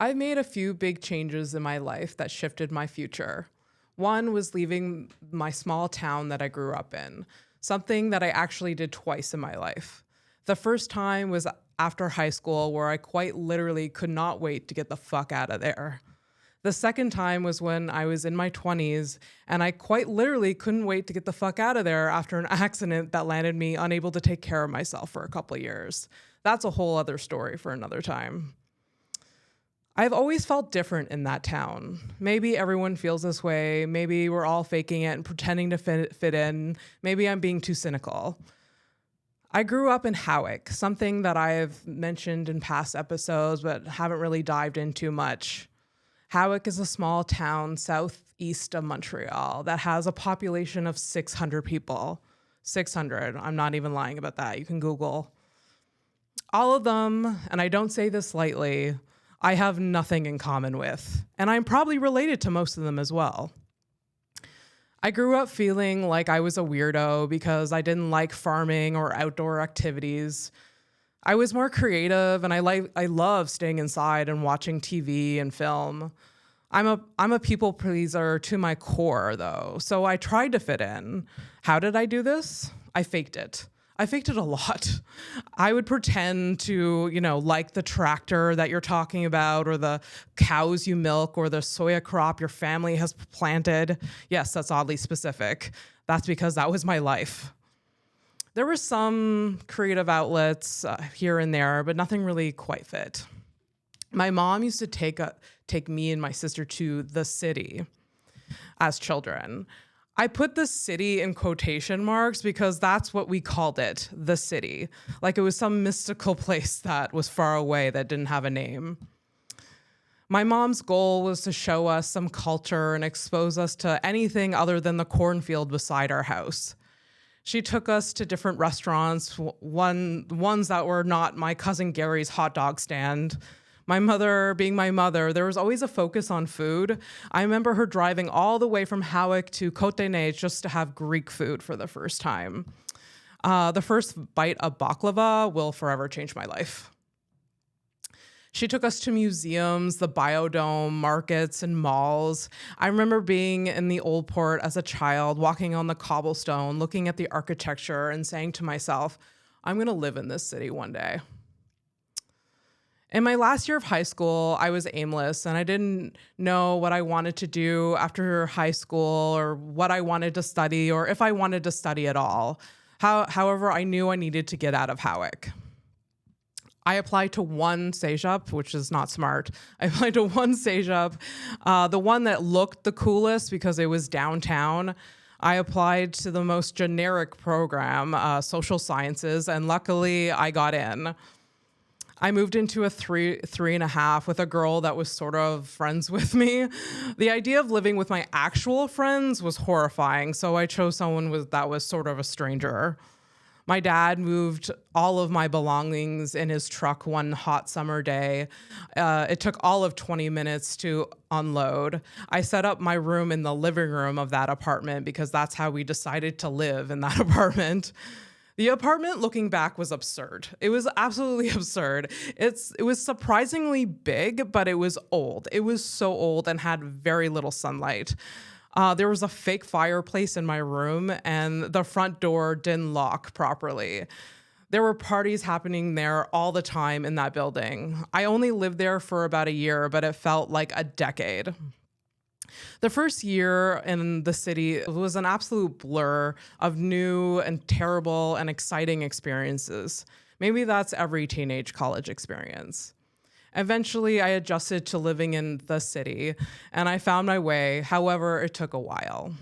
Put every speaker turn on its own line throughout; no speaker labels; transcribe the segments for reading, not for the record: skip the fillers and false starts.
I've made a few big changes in my life that shifted my future. One was leaving my small town that I grew up in, something that I actually did twice in my life. The first time was after high school, where I quite literally could not wait to get the fuck out of there. The second time was when I was in my 20s, and I quite literally couldn't wait to get the fuck out of there after an accident that landed me unable to take care of myself for a couple of years. That's a whole other story for another time. I've always felt different in that town. Maybe everyone feels this way. Maybe we're all faking it and pretending to fit in. Maybe I'm being too cynical. I grew up in Howick, something that I've mentioned in past episodes but haven't really dived into much. Howick is a small town southeast of Montreal that has a population of 600 people. 600. I'm not even lying about that. You can Google. All of them, and I don't say this lightly, I have nothing in common with, and I'm probably related to most of them as well. I grew up feeling like I was a weirdo because I didn't like farming or outdoor activities. I was more creative, and I love staying inside and watching TV and film. I'm a people pleaser to my core, though, so I tried to fit in. How did I do this? I faked it. I faked it a lot. I would pretend to, like the tractor that you're talking about, or the cows you milk, or the soya crop your family has planted. Yes, that's oddly specific. That's because that was my life. There were some creative outlets here and there, but nothing really quite fit. My mom used to take me and my sister to the city as children. I put the city in quotation marks because that's what we called it, the city. Like it was some mystical place that was far away that didn't have a name. My mom's goal was to show us some culture and expose us to anything other than the cornfield beside our house. She took us to different restaurants, ones that were not my cousin Gary's hot dog stand. My mother being my mother, there was always a focus on food. I remember her driving all the way from Howick to Côte-des-Neiges just to have Greek food for the first time. The first bite of baklava will forever change my life. She took us to museums, the Biodome, markets, and malls. I remember being in the Old Port as a child, walking on the cobblestone, looking at the architecture and saying to myself, I'm gonna live in this city one day. In my last year of high school, I was aimless, and I didn't know what I wanted to do after high school, or what I wanted to study, or if I wanted to study at all. However, I knew I needed to get out of Howick. I applied to one cégep, which is not smart. I applied to one cégep, the one that looked the coolest because it was downtown. I applied to the most generic program, social sciences, and luckily I got in. I moved into a three and a half with a girl that was sort of friends with me. The idea of living with my actual friends was horrifying, so I chose someone that was sort of a stranger. My dad moved all of my belongings in his truck one hot summer day. It took all of 20 minutes to unload. I set up my room in the living room of that apartment because that's how we decided to live in that apartment. The apartment, looking back, was absurd. It was absolutely absurd. It was surprisingly big, but it was old. It was so old and had very little sunlight. There was a fake fireplace in my room, and the front door didn't lock properly. There were parties happening there all the time in that building. I only lived there for about a year, but it felt like a decade. The first year in the city was an absolute blur of new and terrible and exciting experiences. Maybe that's every teenage college experience. Eventually, I adjusted to living in the city, and I found my way. However, it took a while.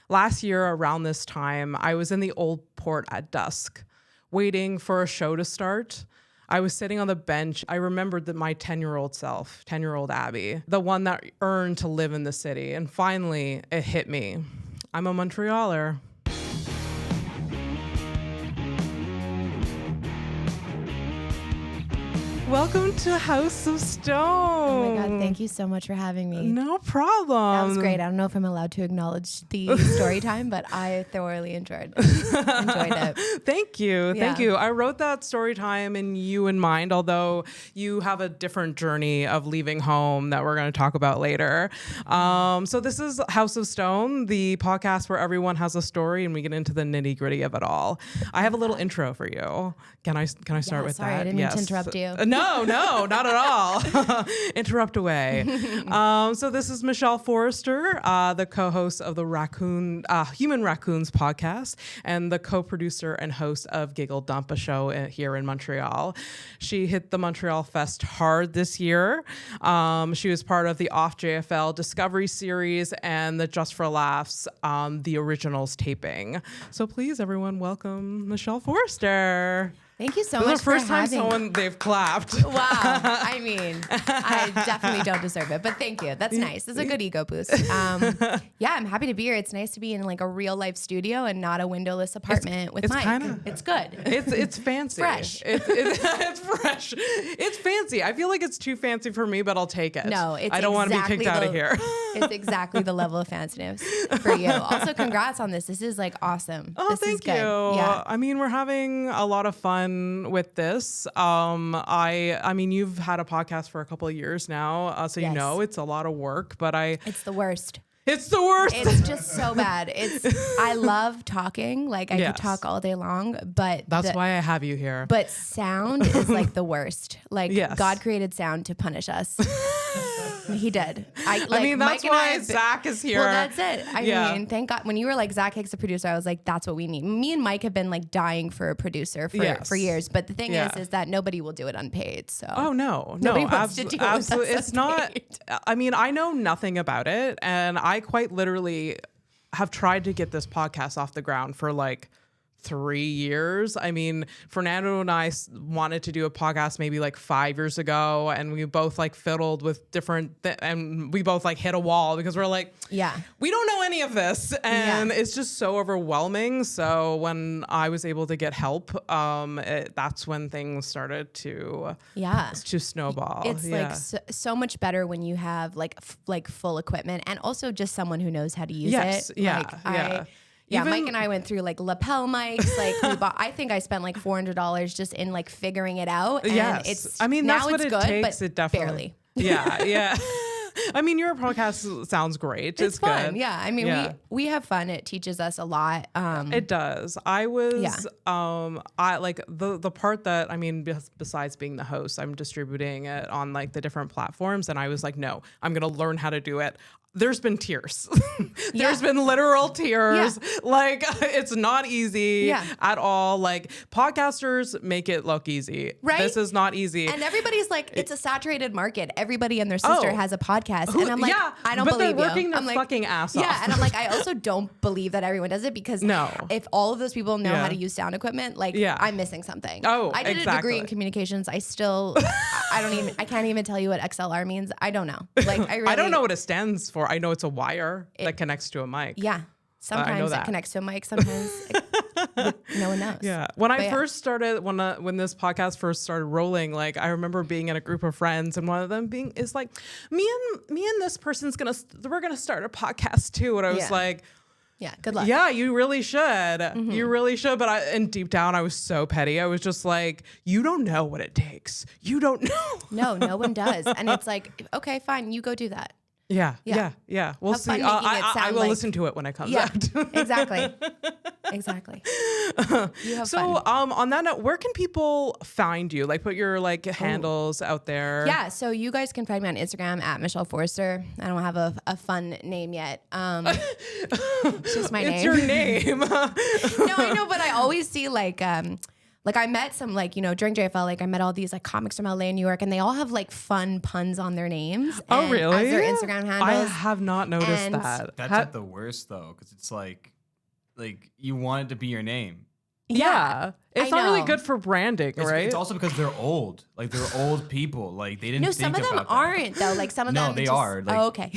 Last year, around this time, I was in the Old Port at dusk, waiting for a show to start. I was sitting on the bench. I remembered that my 10-year-old self, 10-year-old Abby, the one that earned to live in the city. And finally, it hit me. I'm a Montrealer. Welcome to House of Stone.
Oh my God, thank you so much for having me.
No problem.
That was great. I don't know if I'm allowed to acknowledge the story time, but I thoroughly enjoyed it.
Thank you.
Yeah.
Thank you. I wrote that story time in you in mind, although you have a different journey of leaving home that we're going to talk about later. So this is House of Stone, the podcast where everyone has a story and we get into the nitty gritty of it all. I have a little intro for you. Can I start with
sorry,
that?
I didn't mean to interrupt you.
No, not at all. Interrupt away. So this is Michelle Forrester, the co-host of the Human Raccoons podcast and the co-producer and host of Giggle Dump, a show here in Montreal. She hit the Montreal Fest hard this year. She was part of the OFFJFL Discovery Series and the Just for Laughs, the Originals taping. So please, everyone, welcome Michelle Forrester.
Thank you so much for having me.
This is the first time they've clapped.
Wow. I mean, I definitely don't deserve it, but thank you. That's nice. It's a good ego boost. Yeah, I'm happy to be here. It's nice to be in like a real life studio and not a windowless apartment with Mike. It's good.
It's fancy.
Fresh.
It's fresh. It's fancy. I feel like it's too fancy for me, but I'll take it.
No,
I don't want to be kicked out of here.
It's exactly the level of fanciness for you. Also, congrats on this. This is like awesome.
Oh,
this
thank
is good.
you.
Yeah.
I mean, we're having a lot of fun with this. I mean, you've had a podcast for a couple of years now, so you know it's a lot of work, but
it's the worst.
It's the worst.
It's just so bad. I love talking. Like I could talk all day long, but
that's why I have you here.
But sound is like the worst. Like God created sound to punish us. He did. I mean,
that's why Zach is here.
Well, that's it. I mean, thank God. When you were like, Zach Hicks, a producer, I was like, that's what we need. Me and Mike have been like dying for a producer for years. But the thing is that nobody will do it unpaid. So nobody wants to do
absolutely.
It
it's not. I mean, I know nothing about it, and I quite literally have tried to get this podcast off the ground for like 3 years. I mean, Fernando and I wanted to do a podcast maybe like 5 years ago, and we both like fiddled with different and we both like hit a wall because we're like, we don't know any of this, and it's just so overwhelming. So when I was able to get help, that's when things started to snowball.
It's like so much better when you have like full equipment and also just someone who knows how to use it. Mike and I went through like lapel mics. Like we bought, I think I spent like $400 just in like figuring it out. And
I mean, that's what it
good,
takes.
But
it definitely.
Barely.
Yeah. I mean, your podcast sounds great. It's
fun.
Good.
Yeah. I mean, we have fun. It teaches us a lot.
It does. I was, I like the part that, I mean, besides being the host, I'm distributing it on like the different platforms. And I was like, no, I'm going to learn how to do it. There's been tears. There's been literal tears. Yeah. Like, it's not easy at all. Like, podcasters make it look easy. Right? This is not easy.
And everybody's like, it's a saturated market. Everybody and their sister has a podcast. And I'm like, I don't believe you.
But they're working their fucking ass off.
Yeah, and I'm like, I also don't believe that everyone does it because if all of those people know how to use sound equipment, like, I'm missing something.
Oh,
I did a degree in communications. I still, I can't even tell you what XLR means. I don't know. Like, I don't
know what it stands for. I know it's a wire that connects to a mic.
Yeah. Sometimes it connects to a mic. Sometimes no one knows.
Yeah. When I first started, when this podcast first started rolling, like I remember being in a group of friends and one of them is like, me and this person's we're gonna start a podcast too. And I was like,
yeah, good luck.
Yeah, you really should. Mm-hmm. You really should. But and deep down, I was so petty. I was just like, you don't know what it takes. You don't know.
No one does. And it's like, okay, fine, you go do that.
Yeah. We'll see. I will listen to it when it comes out.
Exactly. You have fun.
On that note, where can people find you? Like, put your handles out there.
Yeah. So you guys can find me on Instagram at Michelle Forrester. I don't have a fun name yet. It's just my name.
It's your name.
No, I know, but I always see I met some during JFL, I met all these comics from LA and New York, and they all have fun puns on their names.
Oh, really?
As their Instagram handles.
I have not noticed that.
That's at the worst though, because it's like you want it to be your name.
Yeah. It's not really good for branding, right?
It's also because they're old. Like, they're old people. Like, they didn't think about that.
No, some of them aren't, though. Like, some of them
they are. Like,
okay.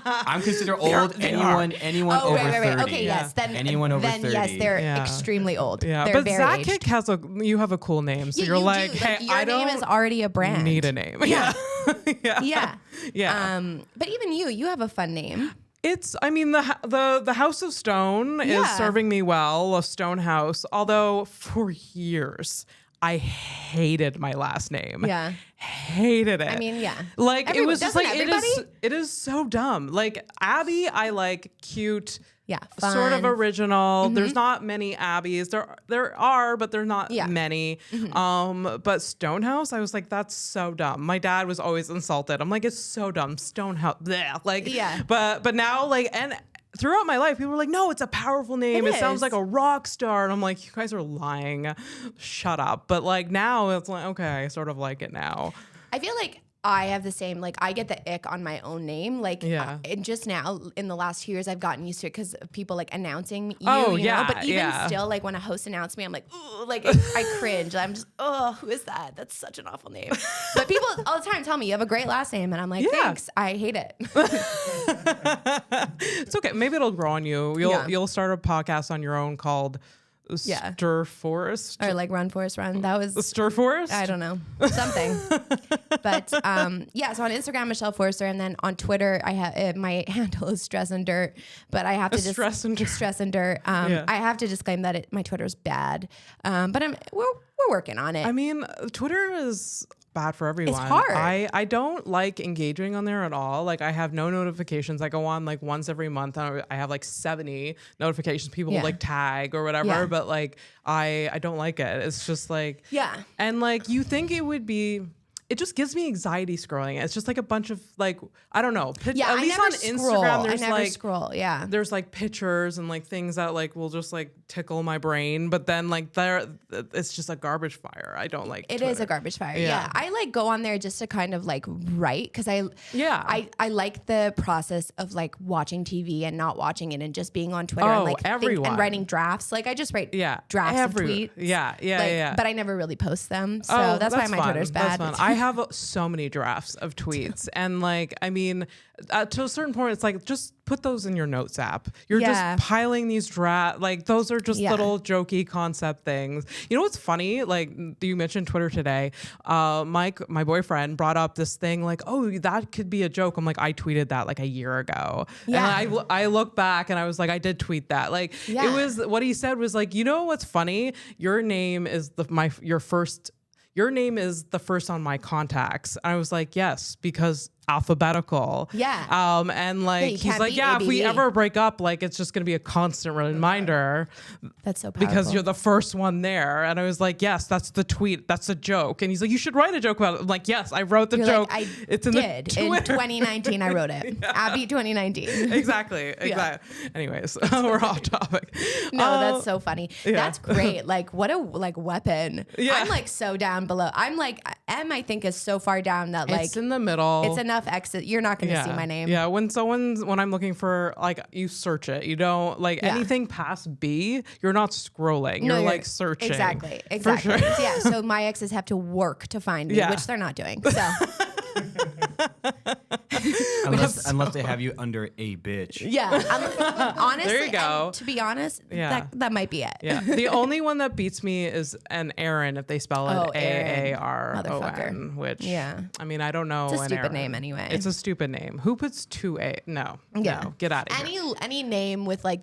I'm considered old. Anyone over 30.
Okay, yes. Then
anyone over 30.
Yes, they're extremely old.
Yeah,
they're
but
very
Zach has you have a cool name. So you're
you
like,
do.
hey,
your name is already a brand.
Need a name.
Yeah.
Yeah.
But even you have a fun name.
I mean, the House of Stone is serving me well, a Stonehouse, although for years I hated my last name.
Yeah.
Hated it.
I mean, yeah.
Like, it was just like, it is so dumb. Like, Abby, I like cute.
Yeah, fun.
Sort of original. There's not many Abbeys. There are, but they're not many. But Stonehouse, I was like, that's so dumb. My dad was always insulted. I'm like, it's so dumb. Stonehouse. Bleh. Like, but now, like, and throughout my life, people were like, no, it's a powerful name. It sounds like a rock star. And I'm like, you guys are lying. Shut up. But like now it's like, okay, I sort of like it now.
I feel like I have the same, like, I get the ick on my own name. Like, and just now, in the last 2 years, I've gotten used to it because of people, like, announcing you, you know? But even still, like, when a host announced me, I'm like, ooh, like, I cringe. I'm just, oh, who is that? That's such an awful name. But people all the time tell me, you have a great last name. And I'm like, thanks. I hate it.
It's okay. Maybe it'll grow on you. You'll start a podcast on your own called Stir Forest,
or like Run Forest Run. That was
Stir Forest.
I don't know, something. But so on Instagram, Michelle Forrester, and then on Twitter, I have my handle is Stress and Dirt. But I have to
Stress and Dirt.
I have to disclaim that my Twitter is bad. But we're working on it.
I mean, Twitter is bad for everyone.
It's hard.
I don't like engaging on there at all. Like, I have no notifications. I go on like once every month and I have like 70 notifications. People like tag or whatever, but like I don't like it. It's just like, and like you think it would be, it just gives me anxiety scrolling. It's just like a bunch of like, I don't know. At least on Instagram, there's there's like pictures and like things that like will just like tickle my brain. But then like it's just a garbage fire. I don't like Twitter.
It is a garbage fire. Yeah. I like go on there just to kind of like write because I like the process of like watching TV and not watching it and just being on Twitter and like and writing drafts. Like I just write drafts of tweets. But I never really post them. So that's why my Twitter's bad.
That's fun. I have so many drafts of tweets and like, I mean, to a certain point, it's like, just put those in your notes app. You're just piling these drafts. Like those are just little jokey concept things. You know what's funny? Like you mentioned Twitter today. Mike, my boyfriend, brought up this thing like, oh, that could be a joke. I'm like, I tweeted that like a year ago. Yeah. And I look back and I was like, I did tweet that. Like it was, what he said was like, you know what's funny? Your name is your name is the first on my contacts. I was like, yes, because alphabetical.
Yeah.
And like, he's like, yeah, if we ever break up, like, it's just going to be a constant reminder.
That's so powerful.
Because you're the first one there. And I was like, yes, that's the tweet. That's a joke. And he's like, you should write a joke about it. I'm like, yes, I wrote the joke.
Like,
it's in
in 2019, I wrote it. Abby 2019.
Exactly. Anyways, we're off topic.
No, that's so funny. That's great. Like, what a
Yeah.
weapon. I'm like so down below. I'm like, M, I think, is so far down that like
it's in the middle.
It's enough exit. You're not going to see my name.
Yeah. When I'm looking for, like, you search it, you don't like anything past B, you're not scrolling. You're like searching.
Exactly.
For sure.
Yeah. So my exes have to work to find me, which they're not doing. So.
unless they have you under a bitch.
Yeah. Honestly,
there you go.
To be honest, that might be it.
Yeah. The only one that beats me is an Aaron if they spell it Aaron, which I mean, I don't know.
It's a stupid name anyway.
It's a stupid name. Who puts 2A? No, get out of here.
Any name with like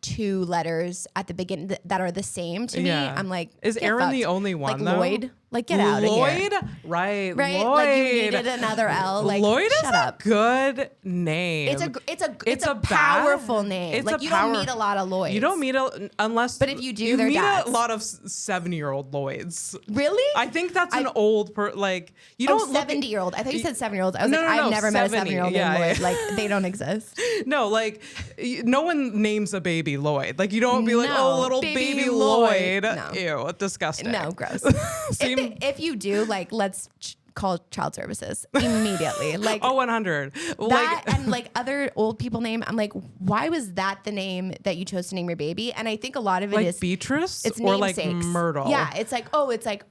2 letters at the beginning that are the same to me, I'm like,
is Aaron the only one?
Like
though?
Lloyd? Like, get out of here.
Lloyd? Right.
Lloyd.
Like
you needed another L. Like,
Lloyd
shut
is
up.
a good name.
It's a powerful name.
Like,
you don't meet a lot of Lloyds.
You don't meet unless.
But if you do,
you
they're
meet
dads.
a lot of 7-year-old Lloyds.
Really?
I think that's an old like you don't
70-year-old. I thought you said 7-year-old. I was I've never met a 7-year-old named Lloyd. Like, they don't exist.
No, like no one names a baby Lloyd. Like, you don't be like, oh, little baby Lloyd.
No.
Ew, disgusting.
No, gross. If you do, like, let's call child services immediately. Like
100.
That and like other old people name. I'm like, why was that the name that you chose to name your baby? And I think a lot of it is
Beatrice
it's
or like
namesakes.
Myrtle.
Yeah, it's like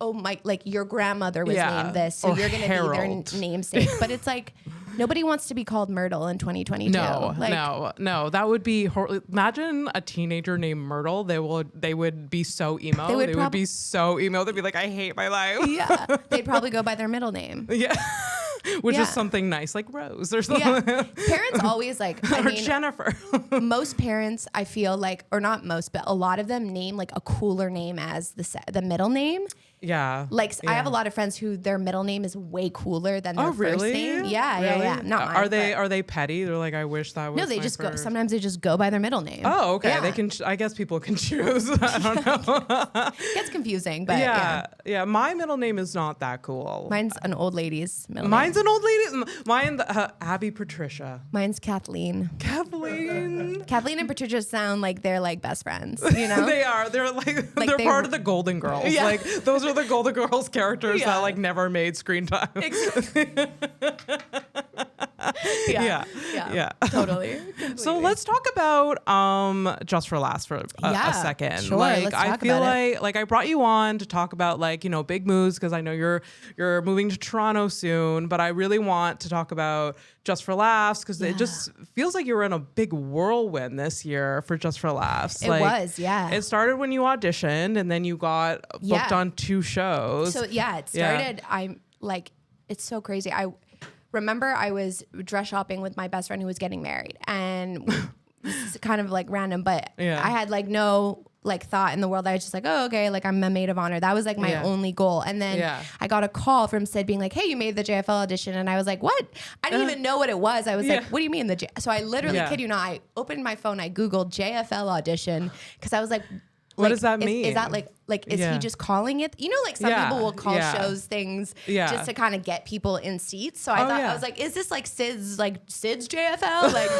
my like your grandmother was named this, so
or
you're gonna
Harold.
be their namesake. But it's like nobody wants to be called Myrtle in 2022.
No, that would be imagine a teenager named Myrtle. They would be so emo. They would be so emo. They'd be like, I hate my life.
Yeah, they'd probably go by their middle name.
Yeah. Which is something nice, like Rose or something.
Yeah. Parents always
or Jennifer.
Most parents, I feel like, or not most, but a lot of them name like a cooler name as the middle name.
Yeah.
Like I have a lot of friends who their middle name is way cooler than their first name. Yeah,
really?
yeah. Not mine.
Are they petty? They're like, I wish that was.
No, they just go. Sometimes they just go by their middle name.
Oh, okay.
Yeah.
They can. I guess people can choose. I don't know.
Gets confusing, but yeah.
My middle name is not that cool.
Mine's an old lady's middle
Mine's
name.
an old lady. Mine, Abby Patricia.
Mine's Kathleen.
Kathleen.
Kathleen and Patricia sound like they're like best friends. You know,
they are. They're they're part of the Golden Girls.
Yeah.
Like those are the Golden Girls characters that like never made screen time.
Exactly.
Yeah.
Totally.
So let's talk about Just for Laughs for a second.
Sure,
like
let's
I
talk
feel
about it.
like I brought you on to talk about like, big moves because I know you're moving to Toronto soon, but I really want to talk about Just for Laughs because it just feels like you were in a big whirlwind this year for Just for Laughs.
It was. It
started when you auditioned and then you got booked on 2 shows.
So it started. I'm like, it's so crazy. I remember I was dress shopping with my best friend who was getting married, and this is kind of like random, but I had like no like thought in the world. I was just like, oh, okay, like I'm a maid of honor. That was like my only goal. And then I got a call from Sid being like, hey, you made the JFL audition. And I was like, what? I didn't even know what it was. I was like, what do you mean So I literally kid you not, I opened my phone, I Googled JFL audition because I was like,
what does that mean?
Is that like is he just calling it? Like some people will call shows things just to kind of get people in seats. So I thought I was like, is this like Sid's JFL, like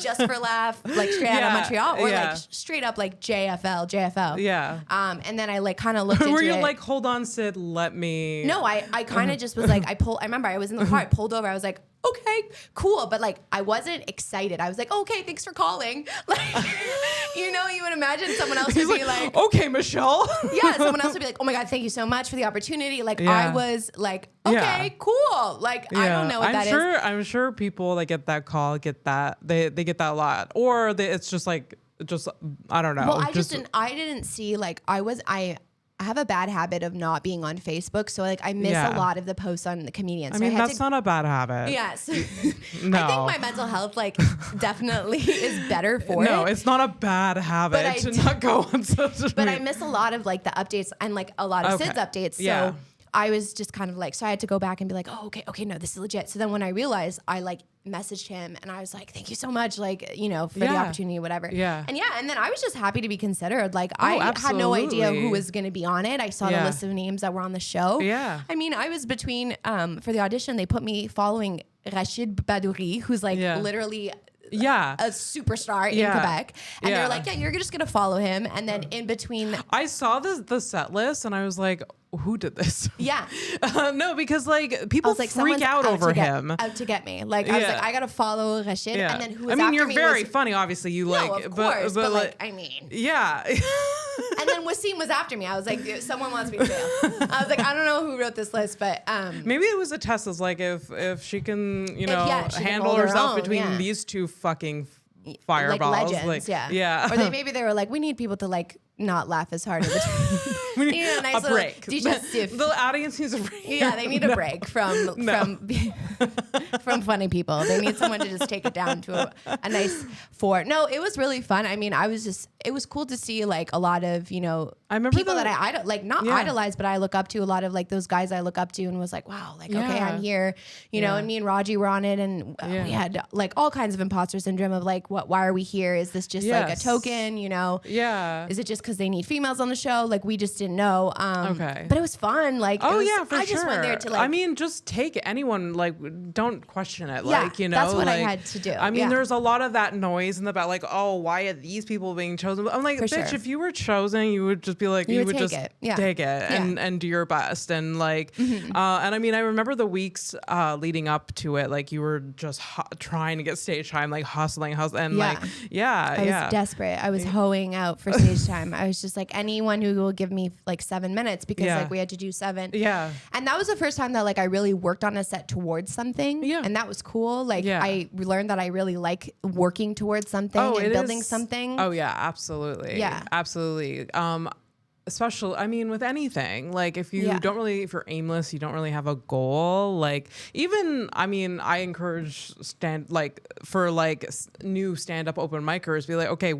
Just for Laugh, like straight out of Montreal, or like straight up like JFL?
Yeah.
And then I like kind of looked into it.
Were you like, hold on, Sid, let me?
No, I kind of just was like, I remember I was in the car, I pulled over, I was like, okay, cool. But like, I wasn't excited. I was like, okay, thanks for calling. Like, you would imagine someone else would be like,
okay, Michelle.
Yeah, someone else would be like, oh my God, thank you so much for the opportunity. Like I was like, okay, cool. Like, I don't know what that is.
I'm sure people that get that call get that. They get that a lot. Or it's just like, I don't know.
Well, I didn't see like, I have a bad habit of not being on Facebook. So like I miss a lot of the posts on the comedians.
I mean, that's not a bad habit.
Yes.
No.
I think my mental health like definitely is better for it.
No, it's not a bad habit to not go on social media.
But I miss a lot of like the updates and like a lot of Sid's updates. So I was just kind of like, so I had to go back and be like, oh, okay, no, this is legit. So then when I realized, I like messaged him and I was like, thank you so much, like, for the opportunity, whatever.
Yeah.
And then I was just happy to be considered. Like I had no idea who was going to be on it. I saw the list of names that were on the show.
Yeah.
I mean, I was between, for the audition, they put me following Rachid Badouri, who's like literally a superstar in Quebec. And they're like, you're just going to follow him. And then in between.
I saw the set list and I was like, who did this?
Yeah.
No, because like people
like,
freak out over him.
Out to get me. Like I was like, I gotta follow Rachid.
Yeah.
And then who was
I mean,
after
you're
me
very
was,
funny, obviously. You like,
of course, but like, I mean.
Yeah.
And then Wasim was after me. I was like, someone wants me to fail. I was like, I don't know who wrote this list, but
maybe it was a test. It's like if she can,
she
handle
can
herself
own,
between these 2 fucking fireballs.
Like legends, yeah. Or they were like, we need people to like not laugh as hard.
We need
a nice
break.
Digestif.
The audience needs a break.
Yeah, they need a break from funny people. They need someone to just take it down to a nice 4. No, it was really fun. I mean, it was cool to see like a lot of,
I remember
people that I like not idolize, but I look up to a lot of like those guys I look up to and was like, wow, like, okay, I'm here, and me and Raji were on it and we had like all kinds of imposter syndrome of like, why are we here? Is this just like a token,
Yeah.
Is it just because they need females on the show? Like we just didn't know.
Okay.
But it was fun. Like,
for
I
sure.
just went there to like.
I mean, just take anyone. Like, don't question it.
Yeah,
like, you know,
that's what I
like,
had to do.
I mean, there's a lot of that noise in the back. Like, oh, why are these people being chosen? I'm like,
For
bitch,
sure.
if you were chosen, you would just be like, you would
take
just
it. Yeah.
take it and do your best. And like, and I mean, I remember the weeks leading up to it. Like, you were just trying to get stage time, like hustling, and like,
I was desperate. I was hoeing out for stage time. I was just like, anyone who will give me like 7 minutes, because like we had to do 7.
Yeah.
And that was the first time that like I really worked on a set towards something.
Yeah.
And that was cool. Like I learned that I really like working towards something and building something.
Oh yeah, absolutely.
Yeah.
Absolutely. Especially, I mean, with anything, like if you don't really, if you're aimless, you don't really have a goal. Like even, I mean, I encourage new stand-up open micers, be like, okay,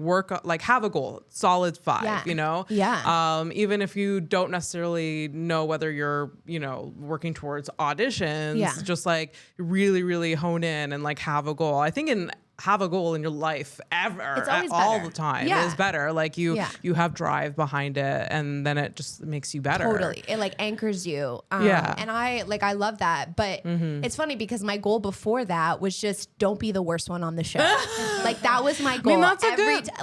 have a goal, solid 5, you know?
Yeah.
Even if you don't necessarily know whether you're, you know, working towards auditions, just like really, really hone in and like have a goal. I think have a goal in your life all the time is better. Like you have drive behind it, and then it just makes you better.
Totally. It like anchors you. And I love that. But it's funny because my goal before that was just don't be the worst one on the show. Like that was my goal.
I mean,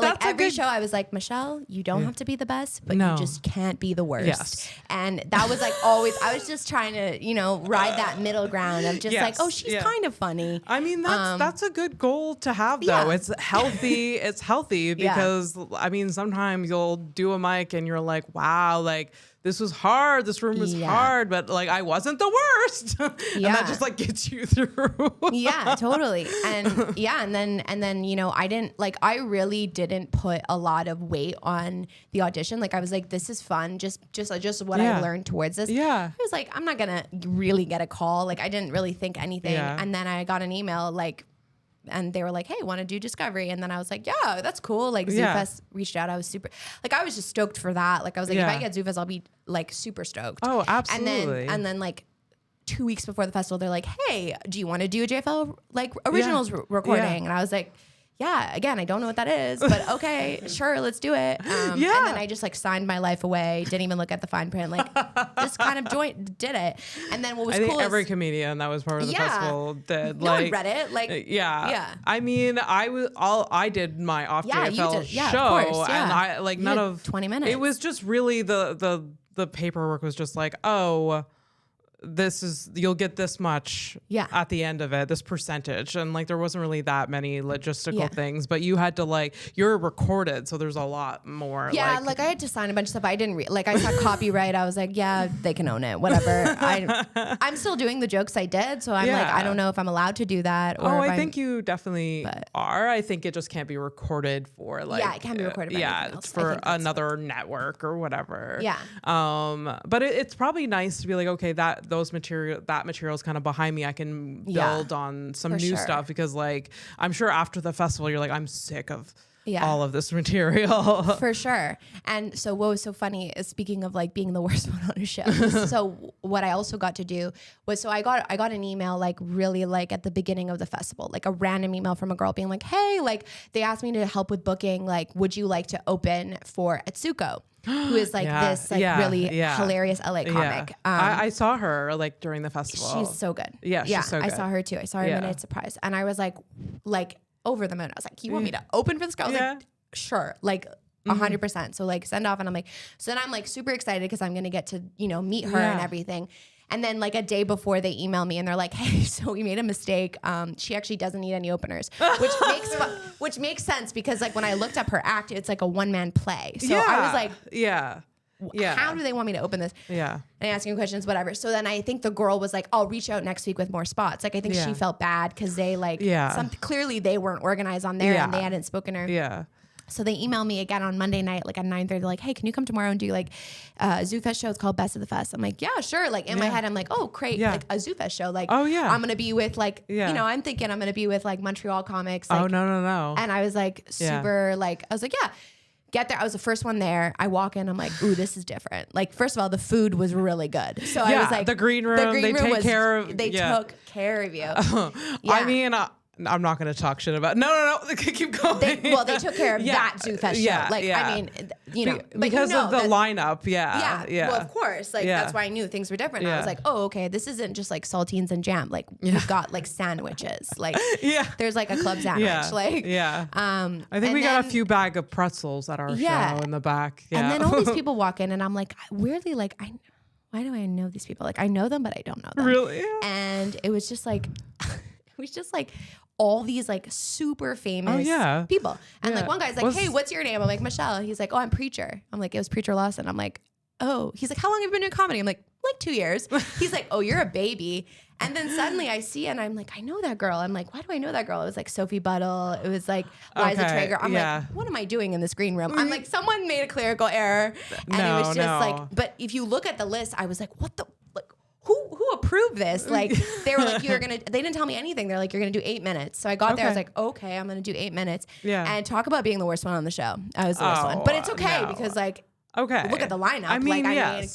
that's
every show I was like, Michelle, you don't have to be the best, but you just can't be the worst.
Yes.
And that was like always, I was just trying to, you know, ride that middle ground of just like, oh, she's kind of funny.
I mean, that's a good goal to have though. It's healthy. It's healthy because I mean, sometimes you'll do a mic and you're like, wow, like this was hard. This room was hard, but like I wasn't the worst. And that just like gets you through.
Yeah, totally. And and then, you know, I really didn't put a lot of weight on the audition. Like I was like, this is fun. Just what I learned towards this.
Yeah.
I was like, I'm not going to really get a call. Like I didn't really think anything.
Yeah.
And then I got an email like, and they were like, hey, want to do Discovery? And then I was like, yeah, that's cool. Like ZooFest reached out. I was I was just stoked for that. Like I was like, if I get ZooFest, I'll be like super stoked.
Oh, absolutely.
And then like 2 weeks before the festival, they're like, hey, do you want to do a JFL like originals recording? And I was like, yeah, again, I don't know what that is, but okay, sure, let's do it. And then I just like signed my life away, didn't even look at the fine print, like just kind of did it. And then what was cool
I think every comedian that was part of the festival did.
No one read it. Like,
I mean, I did my OFFJFL show,
of course,
and I like none of
20 minutes.
It was just really the paperwork was just like, oh, you'll get this much at the end of it, this percentage. And like, there wasn't really that many logistical things, but you had to you're recorded. So there's a lot more.
Yeah. Like I had to sign a bunch of stuff. I didn't I saw copyright. I was like, yeah, they can own it, whatever. I'm still doing the jokes I did. So I'm like, I don't know if I'm allowed to do that. Or
I think you definitely are. I think it just can't be recorded for it can be recorded. It's for another network or whatever.
Yeah.
But it's probably nice to be like, okay, that material is kind of behind me. I can build on some new stuff, because like I'm sure after the festival you're like, I'm sick of all of this material.
For sure. And so what was so funny is, speaking of like being the worst one on a show, so what I also got to do was, so I got an email like really like at the beginning of the festival, like a random email from a girl being like, hey, like they asked me to help with booking, like would you like to open for Atsuko, who is like this like really hilarious LA comic.
I saw her like during the festival.
She's so good.
Yeah, she's so good.
I saw her too. I saw her in Midnight Surprise, and I was like over the moon. I was like, you want me to open for this girl? I was like, sure, like 100%. So like send off, and I'm like, so then I'm like super excited because I'm gonna get to, you know, meet her and everything. And then like a day before, they email me and they're like, hey, so we made a mistake. She actually doesn't need any openers, which makes sense, because like when I looked up her act, it's like a one-man play. So I was like, how do they want me to open this? Yeah. And asking questions, whatever. So then I think the girl was like, I'll reach out next week with more spots. Like I think she felt bad because they like, clearly they weren't organized on there and they hadn't spoken to her. Yeah. So they emailed me again on Monday night, like at 9:30. They're like, hey, can you come tomorrow and do like a ZooFest show? It's called Best of the Fest. I'm like, yeah, sure. Like in my head, I'm like, oh, great. Like a ZooFest show. Like, I'm going to be with like, you know, I'm thinking I'm going to be with like Montreal comics. Like,
no.
And I was like super like, I was like, get there. I was the first one there. I walk in. I'm like, ooh, this is different. Like, first of all, the food was really good. So I was like,
the green room, they took care of you.
I mean,
I'm not going to talk shit about. No. Keep going.
They took care of that Zoo Fest show. I mean,
because of the lineup. Yeah.
Well, of course. Like that's why I knew things were different. I was like, oh, okay, this isn't just like saltines and jam. Like we've got like sandwiches. Like there's like a club sandwich.
I think we got a few bag of pretzels at our show in the back. Yeah.
And then all these people walk in, and I'm like, weirdly, like why do I know these people? Like I know them, but I don't know them.
Really?
And it was just like all these like super famous people. And like one guy's like, hey, what's your name? I'm like, Michelle. He's like, oh, I'm Preacher. I'm like, it was Preacher Lawson. I'm like, oh. He's like, how long have you been doing comedy? I'm like 2 years. He's like, oh, you're a baby. And then suddenly I see, and I'm like, I know that girl. I'm like, why do I know that girl? It was like Sophie Buttle. It was like Liza Traeger. I'm like, what am I doing in this green room? I'm like, someone made a clerical error. And it was just like, but if you look at the list, I was like, what the, like, who approved this? Like they were like, they didn't tell me anything. They're like, you're going to do 8 minutes. So I got there. I was like, okay, I'm going to do 8 minutes. Yeah. And talk about being the worst one on the show. I was the worst one, but it's okay because like, look at the lineup. I mean,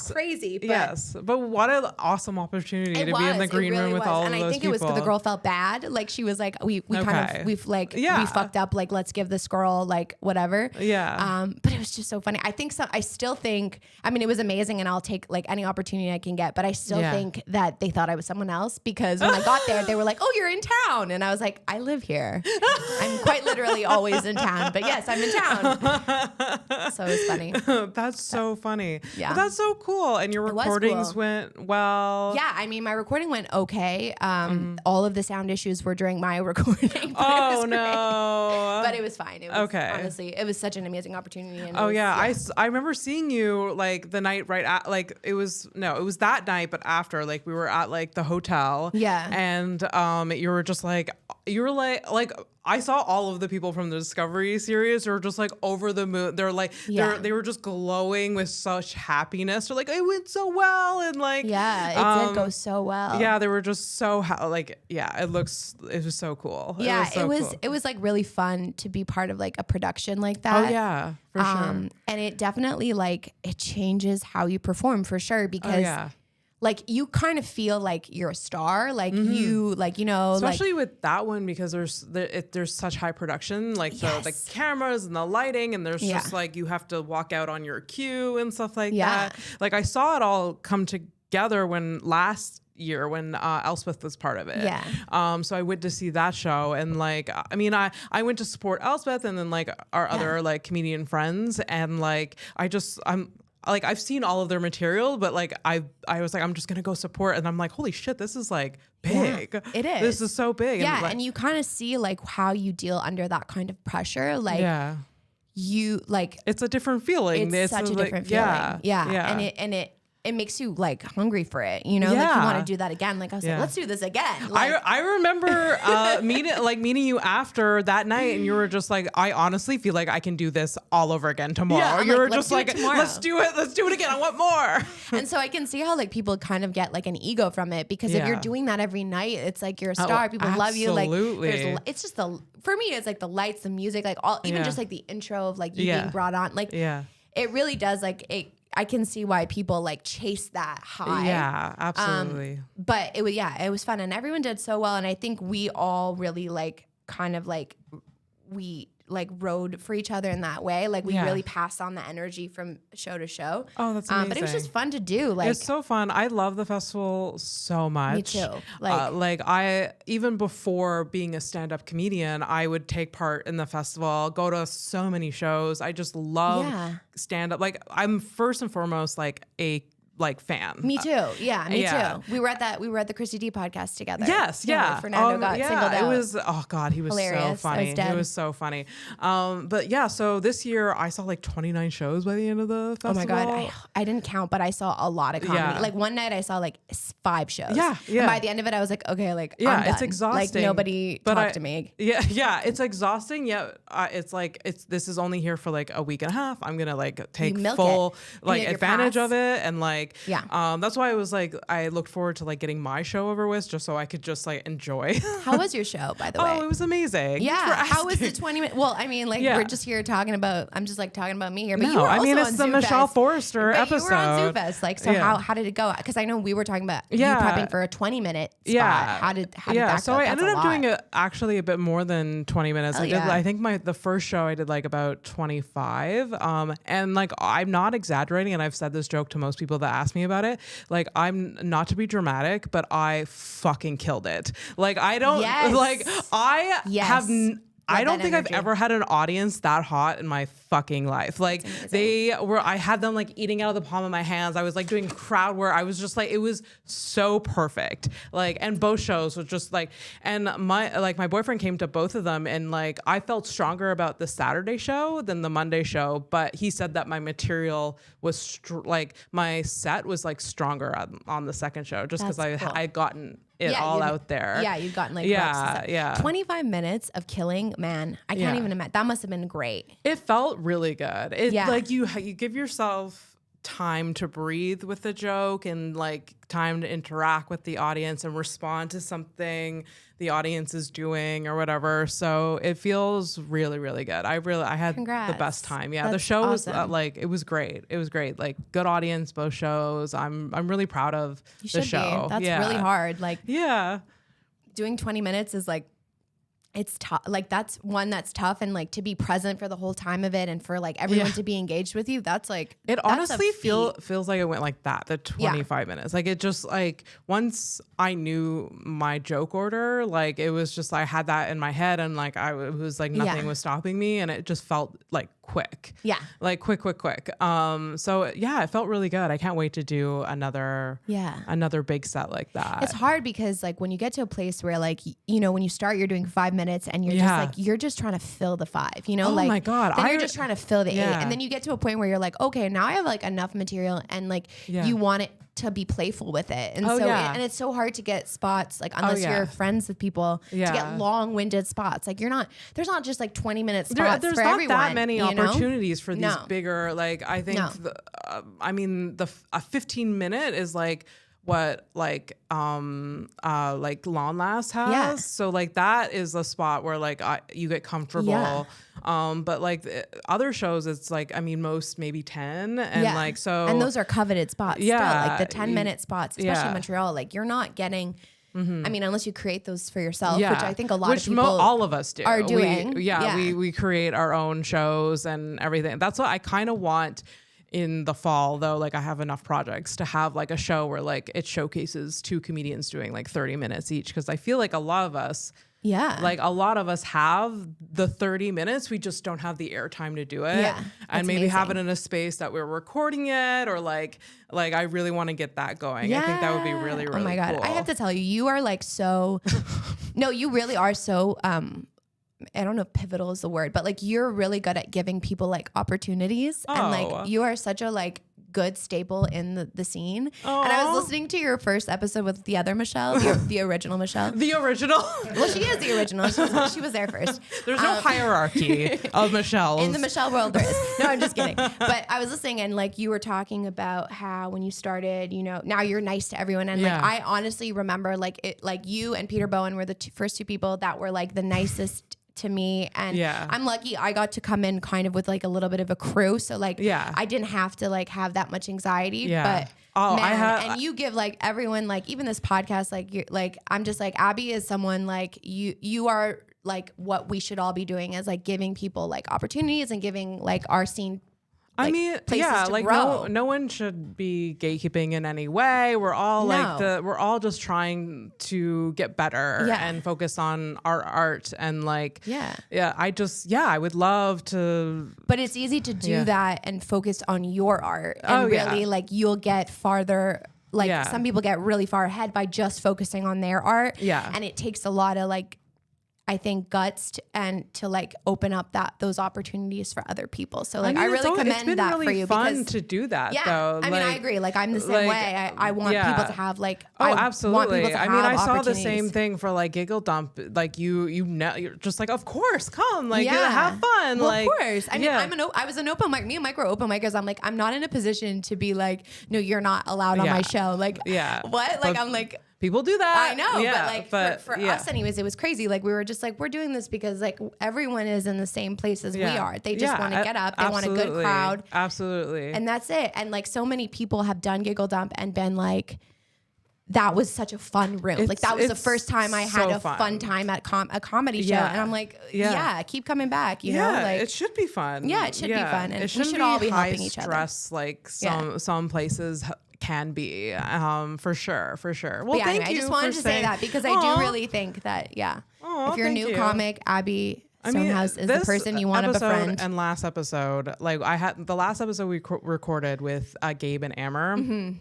crazy. But
but what an awesome opportunity to be in the green room with all of those people.
And I think it was because the girl felt bad. Like she was like, we fucked up. Like let's give this girl like whatever. Yeah. But it was just so funny. I still think. I mean, it was amazing, and I'll take like any opportunity I can get. But I still think that they thought I was someone else because when I got there, they were like, "Oh, you're in town," and I was like, "I live here. I'm quite literally always in town." But yes, I'm in town. So it was funny.
That's so funny. Yeah. But that's so cool. And your recordings went well.
Yeah. I mean, my recording went okay. All of the sound issues were during my recording. But but it was fine. It was honestly, it was such an amazing opportunity. And
I remember seeing you like the night right at like, it was that night, but after like we were at like the hotel. Yeah. And you were just like, I saw all of the people from the Discovery series who were just like over the moon. They're like, they were just glowing with such happiness. They're like, it went so well. And like,
it did go so well.
Yeah. They were just so it was so cool.
Yeah. It was like really fun to be part of like a production like that.
Oh yeah, for sure.
And it definitely like, it changes how you perform for sure because like you kind of feel like you're a star, like you, like, you know,
especially with that one because there's such high production, like the cameras and the lighting, and there's just like you have to walk out on your cue and stuff like that. Like I saw it all come together last year when Elspeth was part of it. Yeah. So I went to see that show, and like I mean I went to support Elspeth and then like our other like comedian friends, and like I've seen all of their material, but like I was like, I'm just gonna go support, and I'm like, holy shit, this is like big. Yeah,
it is.
This is so big.
Yeah,
and, like,
and you kind of see like how you deal under that kind of pressure. Like you like
it's a different feeling.
It's such a different feeling. Yeah. And it makes you like hungry for it, you know, like you want to do that again. Like I was like, let's do this again. Like,
I remember meeting you after that night, and you were just like, I honestly feel like I can do this all over again tomorrow. Yeah, you were just like, let's do it again. I want more.
And so I can see how like people kind of get like an ego from it because if you're doing that every night, it's like you're a star. People love you. Like it's just for me, it's like the lights, the music, like even just like the intro of like you being brought on. Like it really does like I can see why people like chase that high.
Yeah, absolutely.
But it was fun, and everyone did so well. And I think we all really like kind of like we like rode for each other in that way. Like we really passed on the energy from show to show.
Oh, that's amazing.
But it was just fun to do. Like
it's so fun. I love the festival so much.
Me too.
Like I even before being a stand-up comedian, I would take part in the festival, go to so many shows. I just love stand-up. Like I'm first and foremost like a fan.
Me too. Yeah, me too. We were at the Chrissy D podcast together.
Yes,
Fernando got singled out.
It was he was hilarious. So funny. He was so funny. But yeah, so this year I saw like 29 shows by the end of the festival.
Oh my god, I didn't count, but I saw a lot of comedy. Yeah. Like one night I saw like 5 shows.
Yeah.
And by the end of it, I was like, okay, like I'm done.
It's exhausting.
Like nobody talked to me.
Yeah, it's exhausting. Yeah, it's like this is only here for like a week and a half. I'm gonna like take full like advantage of it and like. like, that's why I was like, I looked forward to like getting my show over with just so I could just like enjoy.
How was your show, by the way?
Oh, it was amazing.
Yeah. How was the 20 minutes? Well, I mean, like we're just here talking about, I'm just like talking about me here, but you were also
it's the Michelle Forrester episode.
You were on ZooFest. Like, so how did it go? Because I know we were talking about you prepping for a 20-minute spot.
Yeah.
How did that
so
go?
I ended up doing actually a bit more than 20 minutes. I think the first show I did like about 25. And like, I'm not exaggerating. And I've said this joke to most people that ask me about it. Like, I'm not to be dramatic, but I fucking killed it. Like, I don't like, I have I don't think I've ever had an audience that hot in my fucking life. Like I had them like eating out of the palm of my hands. I was like doing crowd work. I was just like, it was so perfect. Like, and both shows was just like, and my boyfriend came to both of them, and like, I felt stronger about the Saturday show than the Monday show, but he said that my material was like my set was like stronger on the second show just because I'd gotten it all out there.
Yeah, you've gotten like reps and stuff. 25 minutes of killing, man. I can't even imagine. That must have been great.
It felt really good. Like you give yourself time to breathe with the joke and like time to interact with the audience and respond to something the audience is doing or whatever. So it feels really, really good. I had the best time. Yeah, the show was like, it was great. It was great. Like, good audience, both shows. I'm really proud of the show.
That's really hard. Like, doing 20 minutes is like, it's tough. Like, that's tough. And like, to be present for the whole time of it and for like everyone to be engaged with you, that's like,
it honestly feels like it went like that, the 25 minutes. Like, it just like, once I knew my joke order, like it was just, I had that in my head and like, it was like nothing was stopping me, and it just felt like quick. Yeah. Like quick. So yeah, it felt really good. I can't wait to do another big set like that.
It's hard because like when you get to a place where like, you know, when you start, you're doing 5 minutes and you're just trying to fill the 5, you know,
my God.
Then you're just trying to fill the 8. And then you get to a point where you're like, okay, now I have like enough material, and like you want it to be playful with it. And and it's so hard to get spots, like unless you're friends with people, to get long-winded spots. Like there's not just like 20-minute spots
there's
for
not
everyone.
That many opportunities for these bigger, like I think a 15-minute is like what like Lawn Last has. So like that is a spot where like you get comfortable. But like other shows, it's like, I mean, most maybe 10, and like, so,
and those are coveted spots. Still, like the 10-minute spots, especially in Montreal, like you're not getting, I mean, unless you create those for yourself, which I think a lot of people
all of us are doing.
We
create our own shows and everything. That's what I kind of want in the fall, though. Like, I have enough projects to have like a show where like it showcases 2 comedians doing like 30 minutes each, because I feel like a lot of us have the 30 minutes. We just don't have the airtime to do it. And maybe have it in a space that we're recording it, or like I really want to get that going. I think that would be really, really
Oh my God.
cool.
I have to tell you, you are like so, no, you really are so, I don't know if pivotal is the word, but like you're really good at giving people like opportunities. And like you are such a like good staple in the scene. Aww. And I was listening to your first episode with the other Michelle, the original Michelle.
The original?
Well, she is the original. She was there first.
There's no hierarchy of Michelles.
In the Michelle world there is. No, I'm just kidding. But I was listening, and like you were talking about how when you started, you know, now you're nice to everyone. And like I honestly remember like you and Peter Bowen were the first 2 people that were like the nicest to me, and I'm lucky I got to come in kind of with like a little bit of a crew, so like I didn't have to like have that much anxiety. But and you give like everyone, like even this podcast, like you're like, I'm just like, Abby is someone like you are like what we should all be doing, is like giving people like opportunities and giving like our scene.
Like, I mean, like no one should be gatekeeping in any way. We're all we're all just trying to get better and focus on our art, and like, I would love to.
But it's easy to do that and focus on your art, and really like you'll get farther. Like some people get really far ahead by just focusing on their art. Yeah. And it takes a lot of like, I think guts to like open up those opportunities for other people. So like I really commend that for you.
It's been really fun to do that.
Yeah,
though.
I mean, I agree. Like I'm the same way. I want people to have like.
Absolutely.
I mean,
I saw the same thing for like Giggle Dump. Like you're just like, of course, come, like have fun.
Well,
like,
of course. I mean, I was an open mic. Me and Mike were open micers. I'm like, I'm not in a position to be like, no, you're not allowed on my show. Like, what? Like, I'm like.
People do that.
I know, but like for us anyways, it was crazy. Like we were just like, we're doing this because like everyone is in the same place as we are. They just want to get up. They want a good crowd.
Absolutely.
And that's it. And like so many people have done Giggle Dump and been like, that was such a fun room. Like that was the first time I had a fun time at a comedy show. And I'm like, keep coming back. You know, like
it should be fun.
Yeah, it should be fun. And we should all be helping each other.
Stress like some places can be, for sure. Well,
yeah, anyway, I just wanted to say that because I do really think that, if you're a new comic, Abby Stonehouse is the person you want to befriend.
And last episode, like I had the last episode we recorded with Gabe and Amber.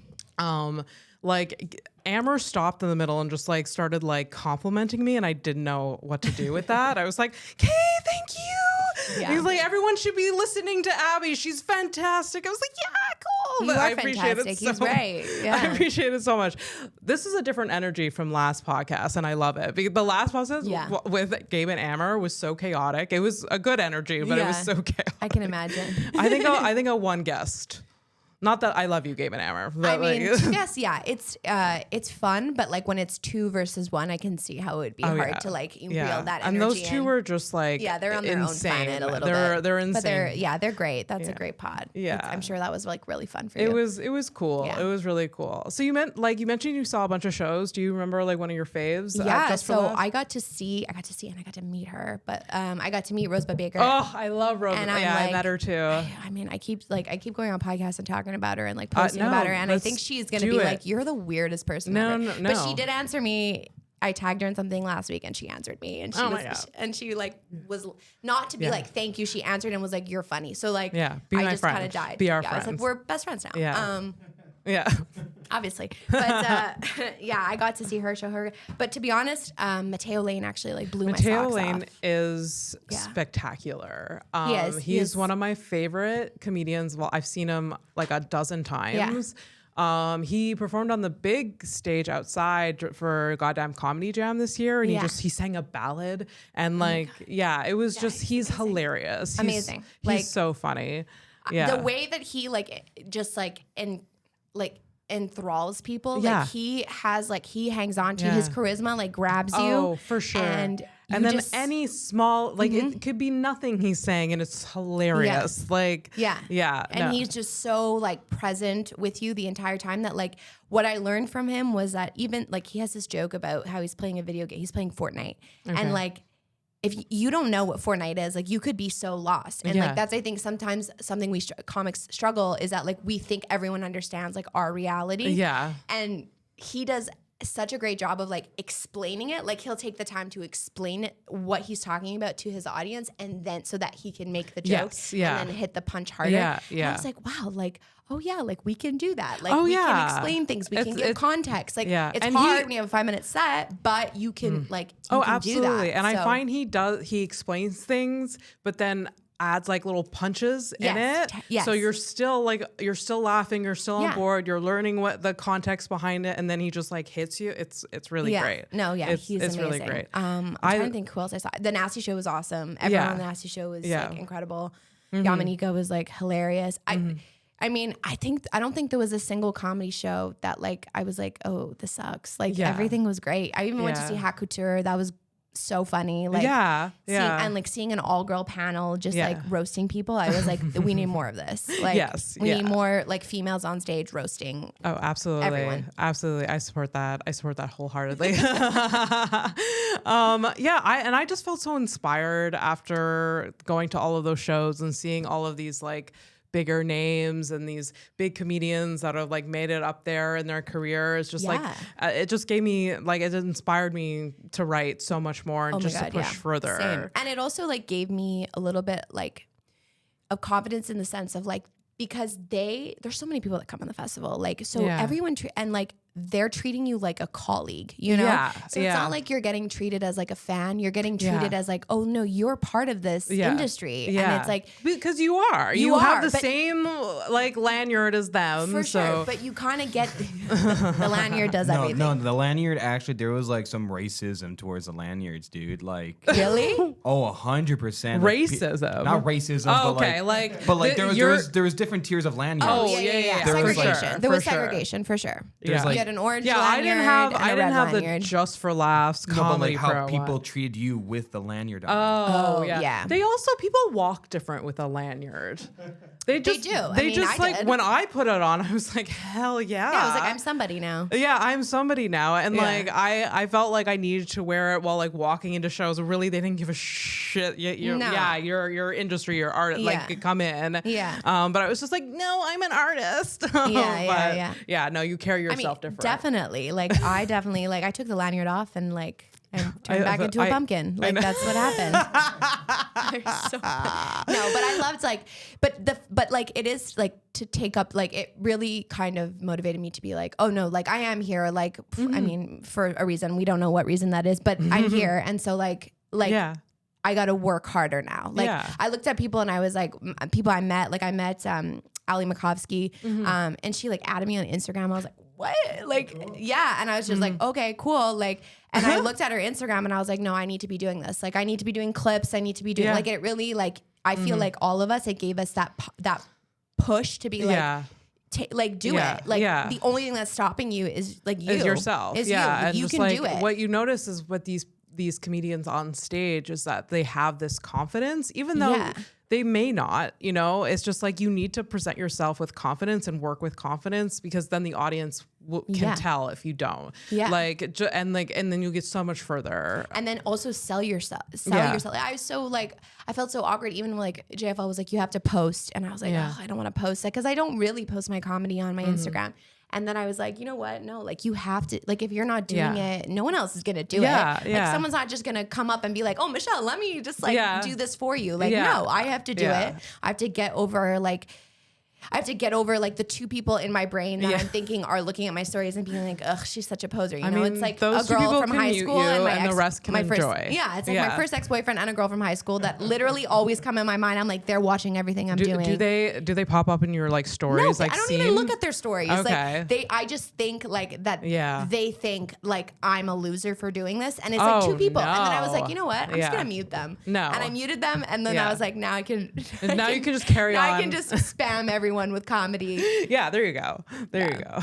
Like Amber stopped in the middle and just like started like complimenting me, and I didn't know what to do with that. I was like, "Okay, thank you." Yeah. He's like, "Everyone should be listening to Abby. She's fantastic." I was like, "Yeah, cool."
You
but
are
I appreciate
fantastic. He's right. Yeah.
I appreciate it so much. This is a different energy from last podcast, and I love it. Because the last podcast with Gabe and Amber was so chaotic. It was a good energy, but it was so chaotic.
I can imagine.
I think a one guest. Not that I love you, Gabe and Amber.
I mean, it's fun, but like when it's 2 versus 1, I can see how it would be hard to like reel that energy.
And those two were just like
they're on their
insane.
own planet a little bit.
They're insane.
But they're great. That's a great pod.
Yeah,
I'm sure that was like really fun for you.
It was cool. Yeah. It was really cool. So you mentioned you saw a bunch of shows. Do you remember like one of your faves?
Yeah. So I got to see and I got to meet her, but I got to meet Rosebud Baker.
Oh, I love Rosebud. Yeah, I met her too.
I mean, I keep going on podcasts and talking about her and like posting about her, and I think she's gonna be like, you're the weirdest person ever. No. But she did answer me. I tagged her in something last week and she answered me, and she like was not to be like thank you. She answered and was like, you're funny. So like I just kind of died.
Be our friend.
I was like, we're best friends now.
Yeah.
Obviously. But I got to see her, show her. But to be honest, Mateo Lane actually like blew my socks off.
Mateo Lane is spectacular. He's one of my favorite comedians. Well, I've seen him like a dozen times. He performed on the big stage outside for Goddamn Comedy Jam this year, and he sang a ballad, and it was just he's amazing. Hilarious.
Amazing.
He's so funny. Yeah.
The way that he enthralls people. Like he hangs on to his charisma, like grabs you.
Oh, for sure. And then any small, it could be nothing he's saying, and it's hilarious. And
he's just so like present with you the entire time that like what I learned from him was that even like he has this joke about how he's playing a video game. He's playing Fortnite, and like if you don't know what Fortnite is, like you could be so lost. And like that's, I think sometimes something we comics struggle is that like we think everyone understands like our reality.
Yeah.
And he does such a great job of like explaining it. Like he'll take the time to explain what he's talking about to his audience, and then so that he can make the jokes and then hit the punch harder.
Yeah.
And I was like, wow, like, oh yeah, like we can do that. Like we can explain things. We can give context. Like it's hard when you have a 5-minute set, but you can like, you can
absolutely.
do that.
And I find he explains things, but then adds like little punches in it. So you're still laughing, you're still on board, you're learning what the context behind it, and then he just like hits you. It's really great.
He's amazing.
Really great.
I'm trying to think who else I saw. The Nasty Show was awesome. Everyone on the Nasty Show was like incredible. Yamanika was like hilarious. I mean, I don't think there was a single comedy show that like I was like, oh, this sucks. Like everything was great. I even went to see Hack Couture. That was so funny. Like seeing an all-girl panel just like roasting people. I was like, we need more of this. Like we need more like females on stage roasting.
Oh, absolutely.
Everyone.
Absolutely. I support that wholeheartedly. I just felt so inspired after going to all of those shows and seeing all of these like bigger names and these big comedians that have like made it up there in their career. It's just like it just gave me like, it inspired me to write so much more and to push further.
Same. And it also like gave me a little bit like of confidence in the sense of like, because there's so many people that come on the festival, like, so everyone and like they're treating you like a colleague, you know?
Yeah,
so it's not like you're getting treated as like a fan. You're getting treated as like, oh no, you're part of this industry.
Yeah.
And it's like,
because you are. You have the same like lanyard as them.
For sure. But you kind of get the lanyard does everything.
No, the lanyard actually, there was like some racism towards the lanyards, dude. Like,
really?
Oh, 100%.
Racism.
Not racism.
Oh,
but
okay.
there was different tiers of lanyards.
Oh, yeah. Segregation. There was segregation for sure.
There's
you had an orange lanyard.
I didn't have the just for laughs comedy
how people treated you with the lanyard on.
Oh, yeah. People walk different with a lanyard. They do. When I put it on, I was like, hell yeah.
Yeah, I was like, I'm somebody now.
Yeah, I'm somebody now. And like, I felt like I needed to wear it while like walking into shows. Really, they didn't give a shit. Your industry, your art, like come in.
Yeah.
But I was just like, no, I'm an artist. Yeah, no, you carry yourself different.
Definitely. Like I took the lanyard off and like turned back into a pumpkin. Like that's what happened. No, but I loved like, but like it is like to take up, like it really kind of motivated me to be like, oh no, like I am here. Like, I mean, for a reason, we don't know what reason that is, but I'm here. And so like, I got to work harder now. Like I looked at people and I was like, people I met Ali Makovsky, and she like added me on Instagram. I was like, what? Like, yeah. And I was just like, okay, cool. Like, and I looked at her Instagram and I was like, no, I need to be doing this. Like, I need to be doing clips. I need to be doing like, it really like, I feel like all of us, it gave us that push to be like, do it. Like the only thing that's stopping you is like you.
Is yourself.
Is
and
you can
like,
do it.
What you notice is what these comedians on stage is that they have this confidence, even though they may not, you know, it's just like you need to present yourself with confidence and work with confidence, because then the audience can tell if you don't. Yeah. And then you get so much further.
And then also sell yourself. I felt so awkward. Even like JFL was like, you have to post. And I was like, I don't want to post it because I don't really post my comedy on my Instagram. And then I was like, you know what? No, like you have to, like if you're not doing it, no one else is going to do it. Like someone's not just going to come up and be like, oh, Michelle, let me just like do this for you. Like, no, I have to do it. I have to get over like the two people in my brain that I'm thinking are looking at my stories and being like, ugh, she's such a poser. You know, it's like a girl from high school and
the rest can enjoy.
It's like my first ex-boyfriend and a girl from high school that literally always come in my mind. I'm like, they're watching everything I'm doing.
Do they pop up in your like stories?
No,
like
I don't even look at their stories.
Okay.
Like I just think like that they think like I'm a loser for doing this. And it's like two people. No. And then I was like, you know what? I'm just gonna mute them.
No.
And I muted them, and then I was like, now I can
you can just carry on.
Now I can just spam everyone with comedy.
Yeah, there you go. There you go.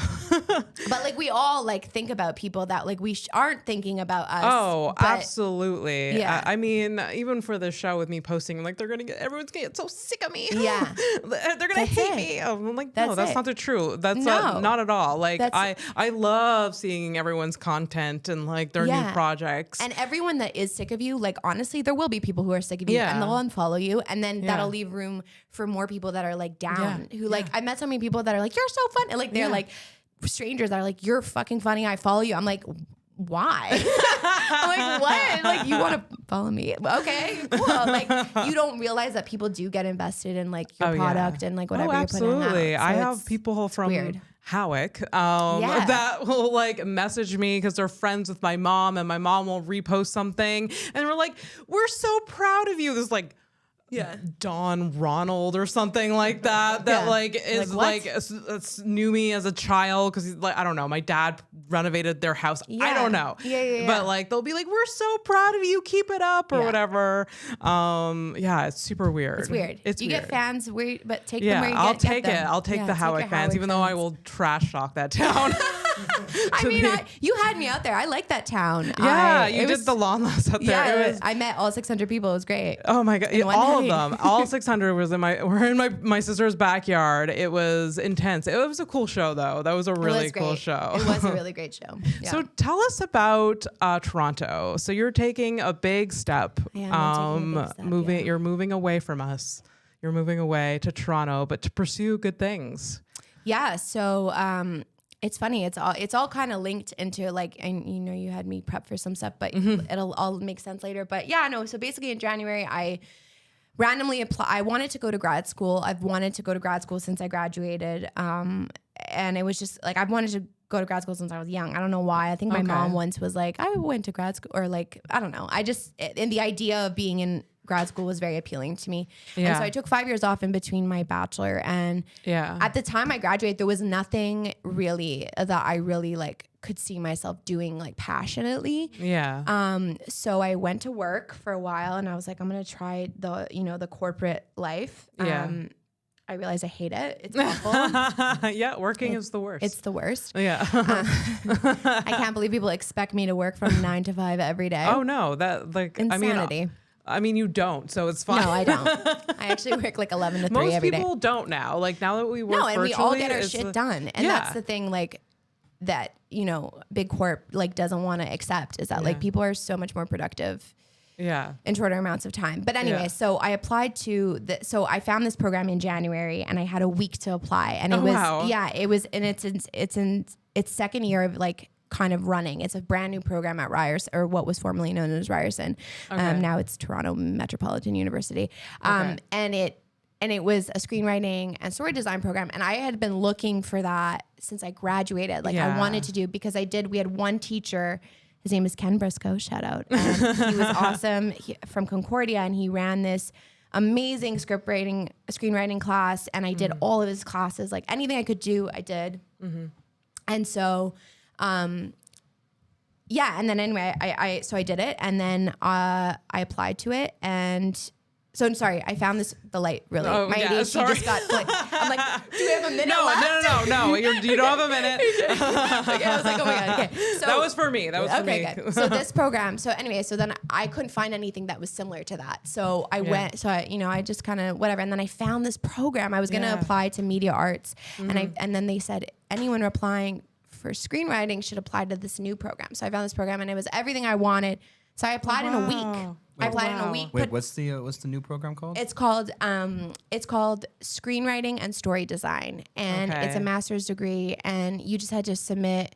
But like we all like think about people that like we aren't thinking about us.
Oh, absolutely. Yeah. I mean, even for the show with me posting, like everyone's gonna get so sick of me.
Yeah.
They're gonna hate me. I'm like, no, that's not the truth. That's not at all. Like I love seeing everyone's content and like their new projects.
And everyone that is sick of you, like honestly, there will be people who are sick of you and they'll unfollow you, and then that'll leave room for more people that are like down. Who like I met so many people that are like, you're so fun, and like they're like strangers that are like, you're fucking funny, I follow you. I'm like, why? I'm like, what? Like, you want to follow me? Okay, cool. Like, you don't realize that people do get invested in like your product and like whatever you're putting out.
Absolutely. I have people from Howick that will like message me because they're friends with my mom, and my mom will repost something and we're like, we're so proud of you. There's like Don Ronald or something like that like is like knew me as a child because he's like, I don't know, my dad renovated their house. I don't know. But like they'll be like, we're so proud of you, keep it up or whatever. It's super weird.
It's weird.
You
get fans but take them where you
I'll
take
it. I'll take the Howick fans, even though I will trash talk that town.
I mean, you had me out there. I like that town.
Yeah, you did the lawn last out there.
Yeah, I met all 600 people. It was great.
Oh my God. All of them. All 600 were in my sister's backyard. It was intense. It was a cool show though. That was a really cool show.
It was a really great show. Yeah.
So tell us about Toronto. So you're taking a big step. You're moving away from us. You're moving away to Toronto, but to pursue good things.
Yeah. So it's funny. It's all kind of linked into like, and you know, you had me prep for some stuff, but it'll all make sense later. But yeah, no. So basically in January, I randomly applied. I wanted to go to grad school. I've wanted to go to grad school since I graduated. And it was just like, I've wanted to go to grad school since I was young. I don't know why. I think my mom once was like, I went to grad school, or like, I don't know. And the idea of being in grad school was very appealing to me. Yeah. And so I took 5 years off in between my bachelor. And at the time I graduated, there was nothing really that I really like could see myself doing like passionately. Yeah. So I went to work for a while and I was like, I'm going to try the corporate life. Yeah. I realize I hate it. It's awful.
Yeah, working is the worst.
It's the worst.
Yeah.
I can't believe people expect me to work from 9 to 5 every day.
Oh no, that like
insanity.
I mean, you don't, so it's fine.
No, I don't. I actually work like 11 to 3 every day.
Most people don't now. Like now that we work virtually,
we all get our shit done, and that's the thing. Like that, big corp like doesn't want to accept is that like people are so much more productive. Yeah. In shorter amounts of time. But anyway, so I applied so I found this program in January and I had a week to apply. And it was, and it's in its second year of like kind of running. It's a brand new program at Ryerson, or what was formerly known as Ryerson. Now it's Toronto Metropolitan University. And it was a screenwriting and story design program. And I had been looking for that since I graduated. Like I wanted to do, because we had one teacher. His name is Ken Briscoe, shout out. And he was awesome from Concordia, and he ran this amazing screenwriting class, and I did all of his classes. Like anything I could do, I did. Mm-hmm. And so, and then anyway, I did it, and then I applied to it, and so I'm sorry, I found the light really. My ADHD just got like, I'm like, do we have a minute left?
No, you don't have a minute.
Okay, I was like, oh my God, okay. So
that was for me.
Good. So this program, so then I couldn't find anything that was similar to that. So I went, I just kind of whatever. And then I found this program. I was going to apply to media arts. And then they said, anyone applying for screenwriting should apply to this new program. So I found this program and it was everything I wanted. So I applied in a week. I applied in a week.
Wait, what's the new program called?
It's called Screenwriting and Story Design, and it's a master's degree. And you just had to submit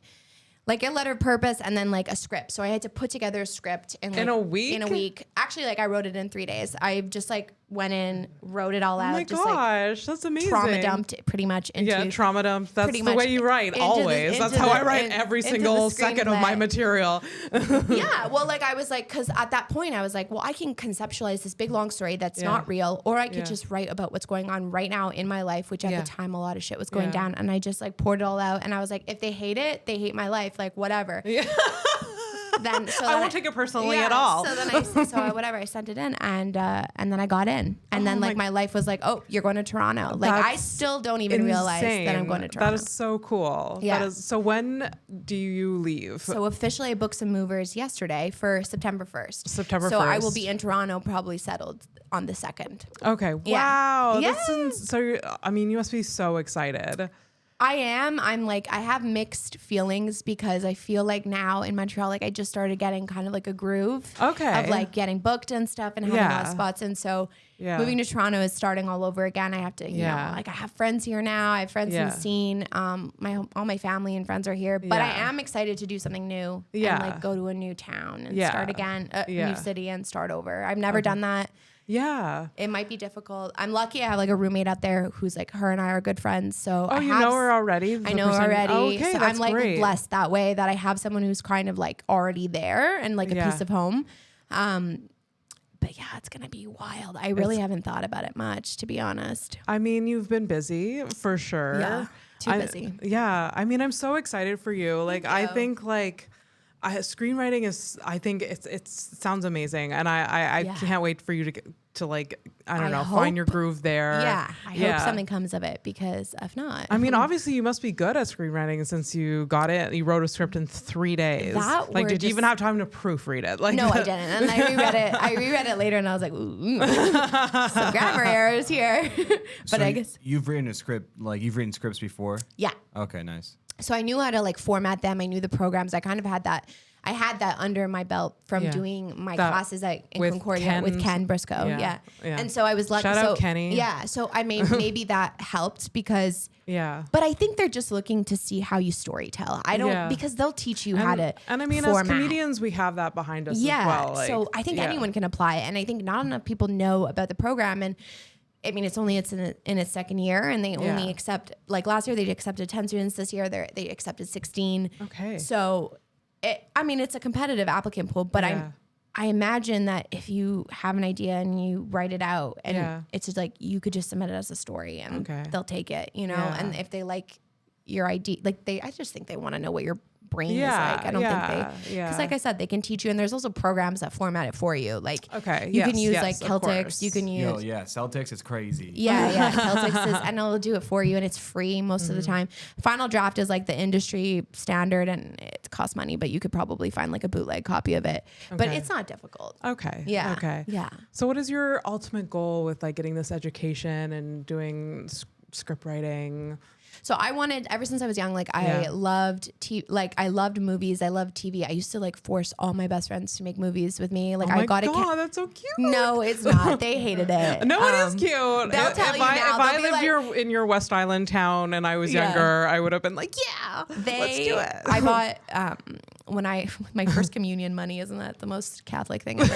like a letter of purpose and then like a script. So I had to put together a script in a week. In a week, actually, like I wrote it in 3 days. I just like went in, wrote it all out.
Oh my gosh, that's amazing.
Trauma dumped pretty much into
trauma dump. That's the way you write always. That's how I write every single second of my material.
Yeah, well, like I was like, because at that point I was like, well, I can conceptualize this big long story that's not real, or I could just write about what's going on right now in my life, which at the time a lot of shit was going down, and I just like poured it all out, and I was like, if they hate it, they hate my life, like whatever. Yeah. Then I
won't take it personally at all.
So then I sent it in, and then I got in, and then like my life was like, oh, you're going to Toronto. Like I still don't even realize that I'm going to Toronto.
That is so cool. Yeah. So when do you leave?
So officially I booked some movers yesterday for September 1st.
So
I will be in Toronto, probably settled on the 2nd.
Okay. Wow. Yeah. You must be so excited.
I am. I'm like, I have mixed feelings because I feel like now in Montreal, like I just started getting kind of like a groove of like getting booked and stuff and having a lot of spots. And so moving to Toronto is starting all over again. I have to, like I have friends here now. I have friends in the scene. All my family and friends are here, but I am excited to do something new and like go to a new town and start again, a new city and start over. I've never done that.
Yeah.
It might be difficult. I'm lucky I have like a roommate out there who's like, her and I are good friends. So
you know her already?
I know her already.
Okay,
so
that's
I'm like
great.
Blessed that way that I have someone who's kind of like already there and like a piece of home. But yeah, it's going to be wild. I really haven't thought about it much, to be honest.
I mean, you've been busy for sure.
Yeah. Too busy.
Yeah. I mean, I'm so excited for you. Like, I think like screenwriting is, I think it sounds amazing. And I can't wait for you to like, I don't know, find your groove there.
Yeah. I hope something comes of it, because if not.
I mean, obviously you must be good at screenwriting since you got it. You wrote a script in 3 days. Did you even have time to proofread it? Like,
no, I didn't. And I reread it later and I was like, ooh, some grammar errors here. But I guess.
You've written a script, like you've written scripts before?
Yeah.
Okay, nice.
So I knew how to like format them. I knew the programs. I kind of had that. I had that under my belt from doing my classes in Concordia with Ken Briscoe. Yeah. And so I was lucky.
Shout out Kenny.
Yeah. So I maybe that helped because. Yeah. But I think they're just looking to see how you storytell. Because they'll teach you how to.
And I mean, format. As comedians, we have that behind us as well. Like,
so I think anyone can apply it. And I think not enough people know about the program. And I mean, it's in its second year, and they only accept, like last year they accepted 10 students. This year they accepted 16.
Okay.
So, it's a competitive applicant pool, but I imagine that if you have an idea and you write it out, and it's just like you could just submit it as a story, and they'll take it, you know. And if they like your idea, like I just think they want to know what your brain is like. I don't think because like I said, they can teach you, and there's also programs that format it for you. Like you can use like Celtics, you can use
Celtics is crazy.
Celtics is, and it'll do it for you, and it's free most of the time. Final Draft is like the industry standard, and it costs money, but you could probably find like a bootleg copy of it. But it's not difficult.
Yeah. So what is your ultimate goal with like getting this education and doing script writing?
So I wanted, ever since I was young, like I loved I loved movies. I loved TV. I used to like force all my best friends to make movies with me. Like I got it.
Oh, that's so cute.
No, it's not. They hated it.
No, it is cute.
They'll tell you now.
If I lived in your West Island town and I was younger, I would have been like, let's do it.
I bought my first communion money. Isn't that the most Catholic thing ever?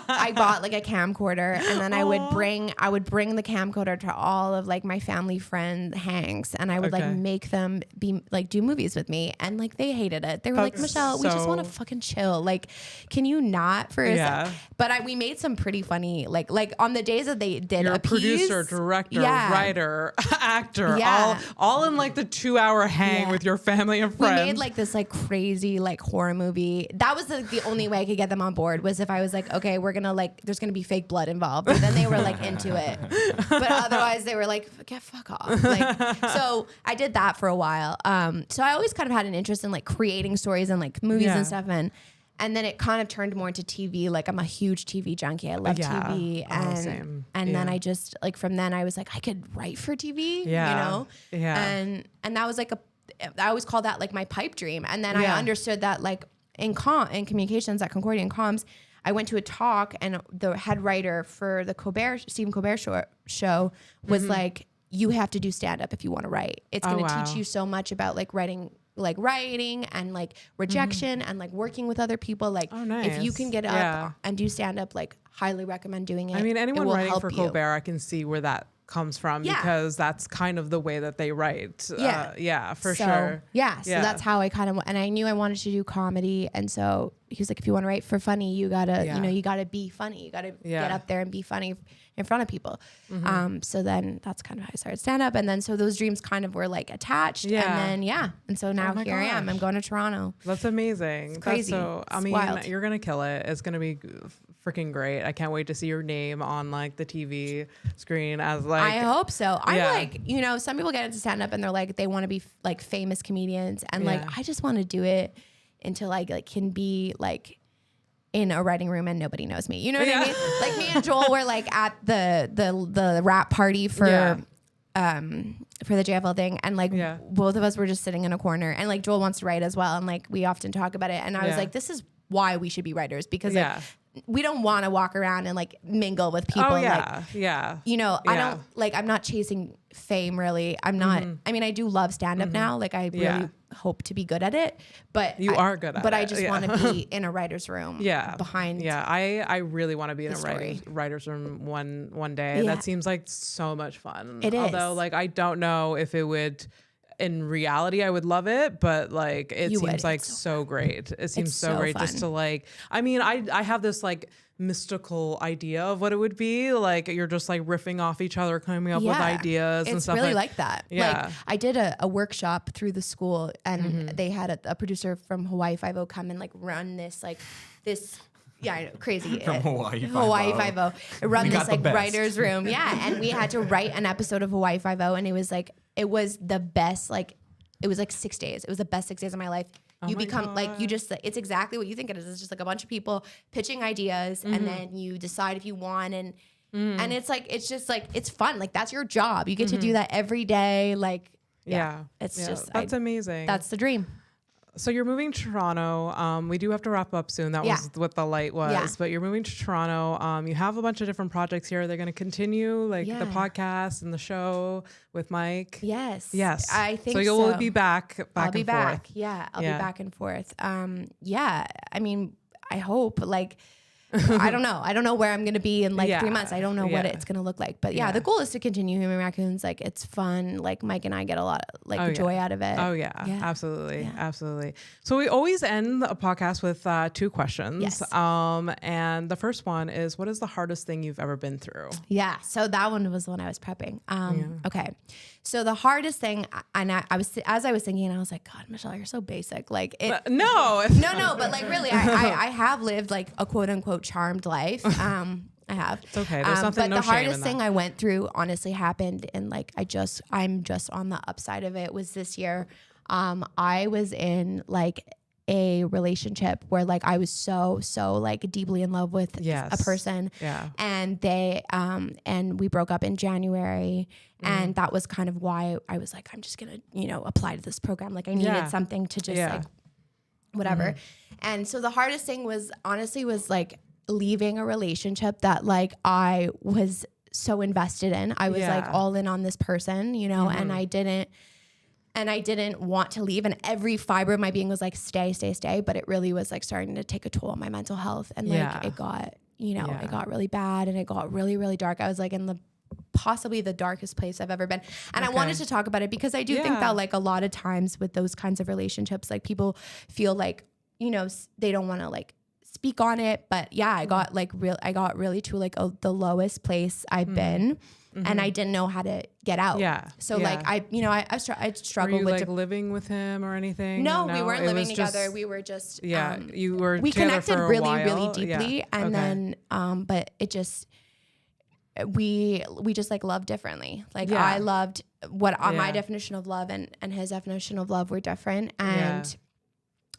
I bought like a camcorder, and then I would bring the camcorder to all of like my family friend hangs, and I would like make them be like do movies with me, and like they hated it. They were like, Michelle, we just want to fucking chill. Like, can you not for a sec? But we made some pretty funny like on the days that they did.
You're a producer, director, writer, actor, all in like the 2-hour hang with your family and friends.
We made like this like crazy like horror movie. That was the only way I could get them on board, was if I was like, okay, we're gonna like, there's gonna be fake blood involved. But then they were like into it. But otherwise they were like, fuck off. Like, so I did that for a while. So I always kind of had an interest in like creating stories and like movies and stuff. And then it kind of turned more into TV. Like I'm a huge TV junkie. I love TV. And then I just like, from then I was like, I could write for TV, you know? And that was like I always call that like my pipe dream. And then I understood that like in communications at Concordia Comms, I went to a talk, and the head writer for the Stephen Colbert show was like, you have to do stand-up if you want to write. It's going to teach you so much about like writing and like rejection and like working with other people. Like if you can get up and do stand-up, like highly recommend doing it.
I mean, anyone writing for Colbert, I can see where that comes from because that's kind of the way that they write. For sure.
Yeah. So that's how I kind of, and I knew I wanted to do comedy. And so he was like, if you want to write for funny, you gotta, you gotta be funny. You gotta get up there and be funny in front of people. So then that's kind of how I started stand up. And then, so those dreams kind of were like attached. And then, and so now here I am. I'm going to Toronto.
That's amazing.
It's crazy.
Wild. You're going to kill it. It's going to be freaking great. I can't wait to see your name on like the TV screen as like.
I hope so. I'm like, some people get into stand up and they're like, they want to be like famous comedians. And like, I just want to do it until I like can be like in a writing room and nobody knows me. You know what I mean? Like me and Joel were like at the rap party for the JFL thing, and like both of us were just sitting in a corner, and like Joel wants to write as well, and like we often talk about it, and I was like, this is why we should be writers, because like we don't want to walk around and like mingle with people. I don't like, I'm not chasing fame really. I'm not, I mean, I do love stand up now. Like I really hope to be good at it, but
you are good at it.
But I just want to be in a writer's room behind.
I really want to be in a writer's room one day. That seems like so much fun.
It is.
Although like, I don't know if it would, in reality, I would love it, but like it seems like so great. It seems so great fun. Just to like, I mean, I have this like mystical idea of what it would be like. You're just like riffing off each other, coming up with ideas and stuff.
It's really like that. Like I did a workshop through the school, and they had a producer from Hawaii Five-0 come and like run this I know, crazy.
From Hawaii
Five-0. Run this like writer's room. And we had to write an episode of Hawaii Five-0, and it was the best, like, it was like 6 days. It was the best 6 days of my life. You become like, it's exactly what you think it is. It's just like a bunch of people pitching ideas, and then you decide if you want, and it's like, it's just like, it's fun. Like that's your job. You get to do that every day. Like, it's just,
that's amazing.
That's the dream.
So you're moving to Toronto. We do have to wrap up soon. That was what the light was. But you're moving to Toronto. You have a bunch of different projects here. They're going to continue, like the podcast and the show with Mike.
Yes.
I think so. You'll be back
I'll be
and
back.
forth.
Yeah, I'll be back and forth. I mean, I hope like I don't know. I don't know where I'm going to be in like 3 months. I don't know what it's going to look like. But the goal is to continue Human Raccoons. Like it's fun. Like Mike and I get a lot of like joy out of it.
Oh yeah. Absolutely. Yeah. Absolutely. So we always end a podcast with 2 questions.
Yes.
And the first one is, what is the hardest thing you've ever been through?
Yeah. So that one was the one I was prepping. Okay. So the hardest thing, and I was, as I was thinking, I was like, God, Michelle, you're so basic. Like
no,
but like really, I have lived like a quote unquote charmed life. I have.
It's okay. There's nothing.
But the hardest thing I went through honestly happened, and like I'm just on the upside of it. Was this year. I was in like a relationship where like I was so like deeply in love with a person.
Yeah.
And they and we broke up in January. And that was kind of why I was like, I'm just gonna, apply to this program. Like I needed something to just like whatever. And so the hardest thing was honestly like leaving a relationship that like I was so invested in. I was like all in on this person, and I didn't want to leave. And every fiber of my being was like, stay. But it really was like starting to take a toll on my mental health. And like it got, it got really bad and it got really, really dark. I was like in possibly the darkest place I've ever been. And I wanted to talk about it because I do think that like a lot of times with those kinds of relationships, like people feel like, they don't want to like speak on it. But I got really to like the lowest place I've been. And I didn't know how to get out. Yeah. So like I struggled with
like living with him or anything.
No, we weren't living together. We were just
you were
we
together
connected
for a
really
while.
deeply, and then but it just we just like loved differently. Like I loved what my definition of love and his definition of love were different, and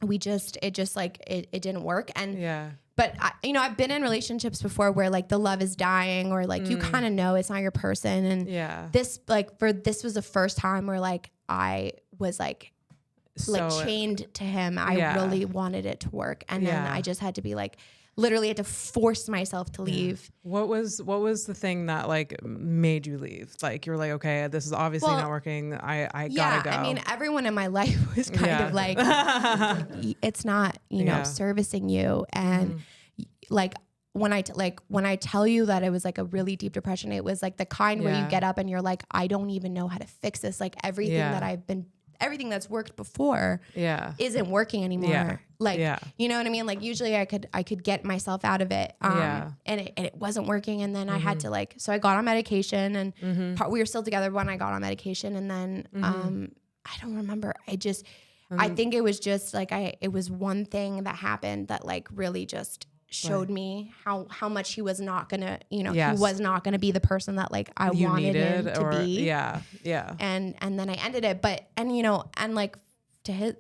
it didn't work. And but I've been in relationships before where like the love is dying, or like you kind of know it's not your person. And this this was the first time where like I was like chained to him. I really wanted it to work, and then I just had to be like, literally had to force myself to leave.
What was the thing that like made you leave? Like you were like, okay, this is obviously not working. I gotta go.
I mean, everyone in my life was kind of like, it's not, servicing you. And like when I tell you that it was like a really deep depression, it was like the kind where you get up and you're like, I don't even know how to fix this. Like everything that's worked before isn't working anymore. Like, you know what I mean? Like usually I could get myself out of it. And it wasn't working. And then I had to so I got on medication, and we were still together when I got on medication. And then, I don't remember. I think it was just like, it was one thing that happened that like really just showed me how much he was not gonna, he was not gonna be the person that like I wanted him to be. And then I ended it, and like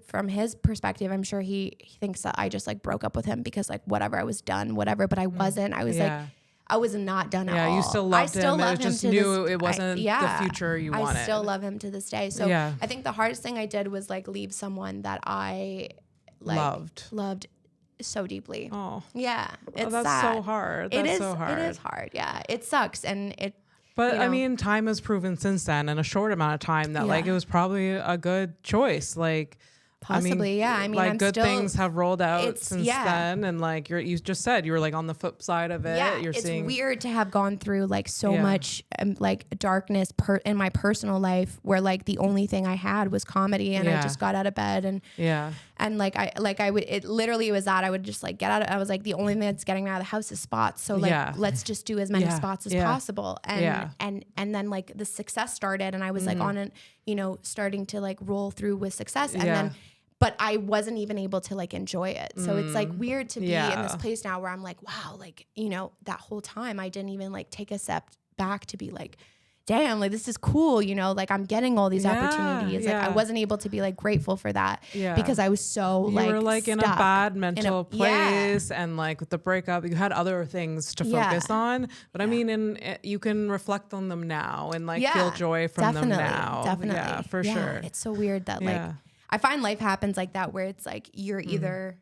from his perspective, I'm sure he thinks that I just like broke up with him because like whatever, I was done, whatever. But I wasn't. I was like, I was not done at all.
You still loved him. It just knew it wasn't the future you wanted.
I still love him to this day. So I think the hardest thing I did was like leave someone that I like loved so deeply.
Oh
yeah, it's
that's
sad.
So hard.
It is hard. Yeah, it sucks, and it.
But I mean, time has proven since then, in a short amount of time, that like it was probably a good choice. Like
possibly, I mean,
like
I'm
good things have rolled out since then, and like you just said, you were like on the flip side of it.
Yeah, it's weird to have gone through like so much like darkness in my personal life, where like the only thing I had was comedy, and I just got out of bed, and and I would, it literally was that I would just like get out of, I was like, the only thing that's getting me out of the house is spots, so like let's just do as many spots as possible, and then like the success started, and I was like on an starting to like roll through with success, and then but I wasn't even able to like enjoy it. So it's like weird to be in this place now where I'm like, wow, like, that whole time I didn't even like take a step back to be like, damn, like this is cool. Like I'm getting all these opportunities. Like I wasn't able to be like grateful for that because I was so
you were like in a bad mental place, and like with the breakup, you had other things to focus on. But I mean, you can reflect on them now and like feel joy from them now. Definitely. Yeah, for sure.
It's so weird that like, I find life happens like that, where it's like you're either,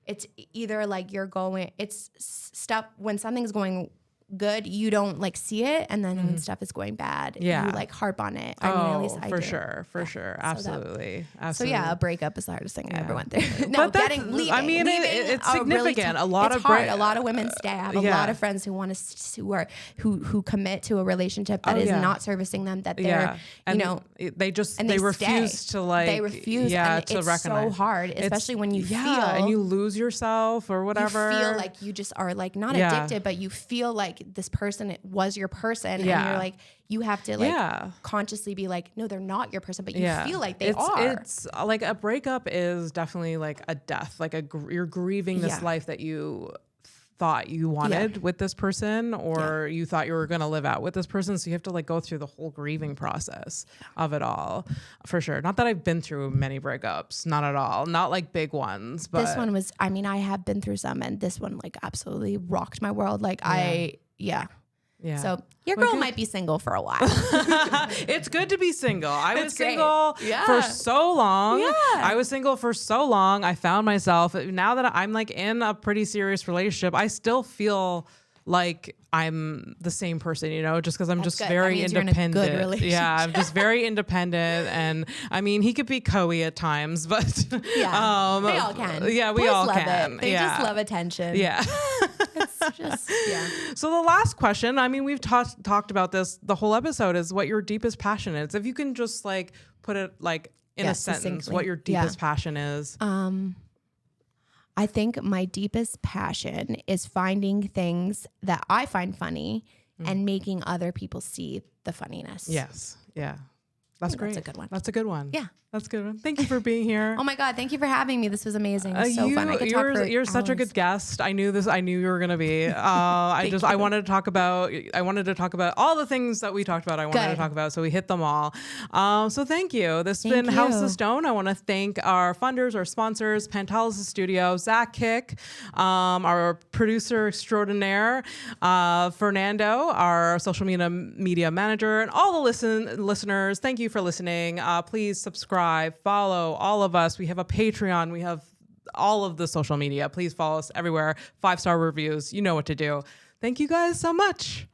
it's either like you're going, it's stuff when something's going good, you don't like see it, and then when stuff is going bad, you like harp on it. I mean, at least I do.
For sure, absolutely.
So yeah, a breakup is the hardest thing I ever went through. No, leaving.
I mean, it's significant.
A lot of women stay. I have a lot of friends who want to who commit to a relationship that is not servicing them. That they're they refuse to like
and
to it's recognize. So hard, especially when you feel
and you lose yourself or whatever.
You feel like you just are like not addicted, but you feel like this person was your person, and you're like you have to like consciously be like, no, they're not your person, but you feel like they are.
It's like a breakup is definitely like a death, like you're grieving this life that you thought you wanted with this person, or you thought you were going to live out with this person. So you have to like go through the whole grieving process of it all, for sure. Not that I've been through many breakups, not at all, not like big ones, but
this one was, I mean, I have been through some, and this one like absolutely rocked my world. Like Yeah. So your girl might be single for a while.
It's good to be single. I was single for so long. Yeah. I was single for so long. I found myself, now that I'm like in a pretty serious relationship, I still feel like I'm the same person, you know, just because I'm just very independent.
You're in a good relationship.
Yeah, I'm just very independent. And I mean, he could be Coey at times, but
they all can.
Yeah, we
Boys
all
love
can.
It. They just love attention.
Yeah.
It's just,
So the last question, I mean, we've talked about this the whole episode, is what your deepest passion is. If you can just like put it like in a sentence, succinctly. What your deepest passion is.
I think my deepest passion is finding things that I find funny and making other people see the funniness.
Yes. Yeah. That's great.
That's a good one.
That's a good one.
Yeah.
That's a good one. Thank you for being here.
Oh my God. Thank you for having me. This was amazing. So fun. I could talk for
You're such a good guest. I knew you were going to be. I wanted to talk about all the things that we talked about. I wanted to talk about. So we hit them all. So thank you. This has been House of Stone. I want to thank our funders, our sponsors, Pantalis Studio, Zach Kick, our producer extraordinaire, Fernando, our social media manager, and all the listeners. Thank you for listening. Please subscribe, follow all of us. We have a Patreon. We have all of the social media. Please follow us everywhere. 5-star reviews. You know what to do. Thank you guys so much.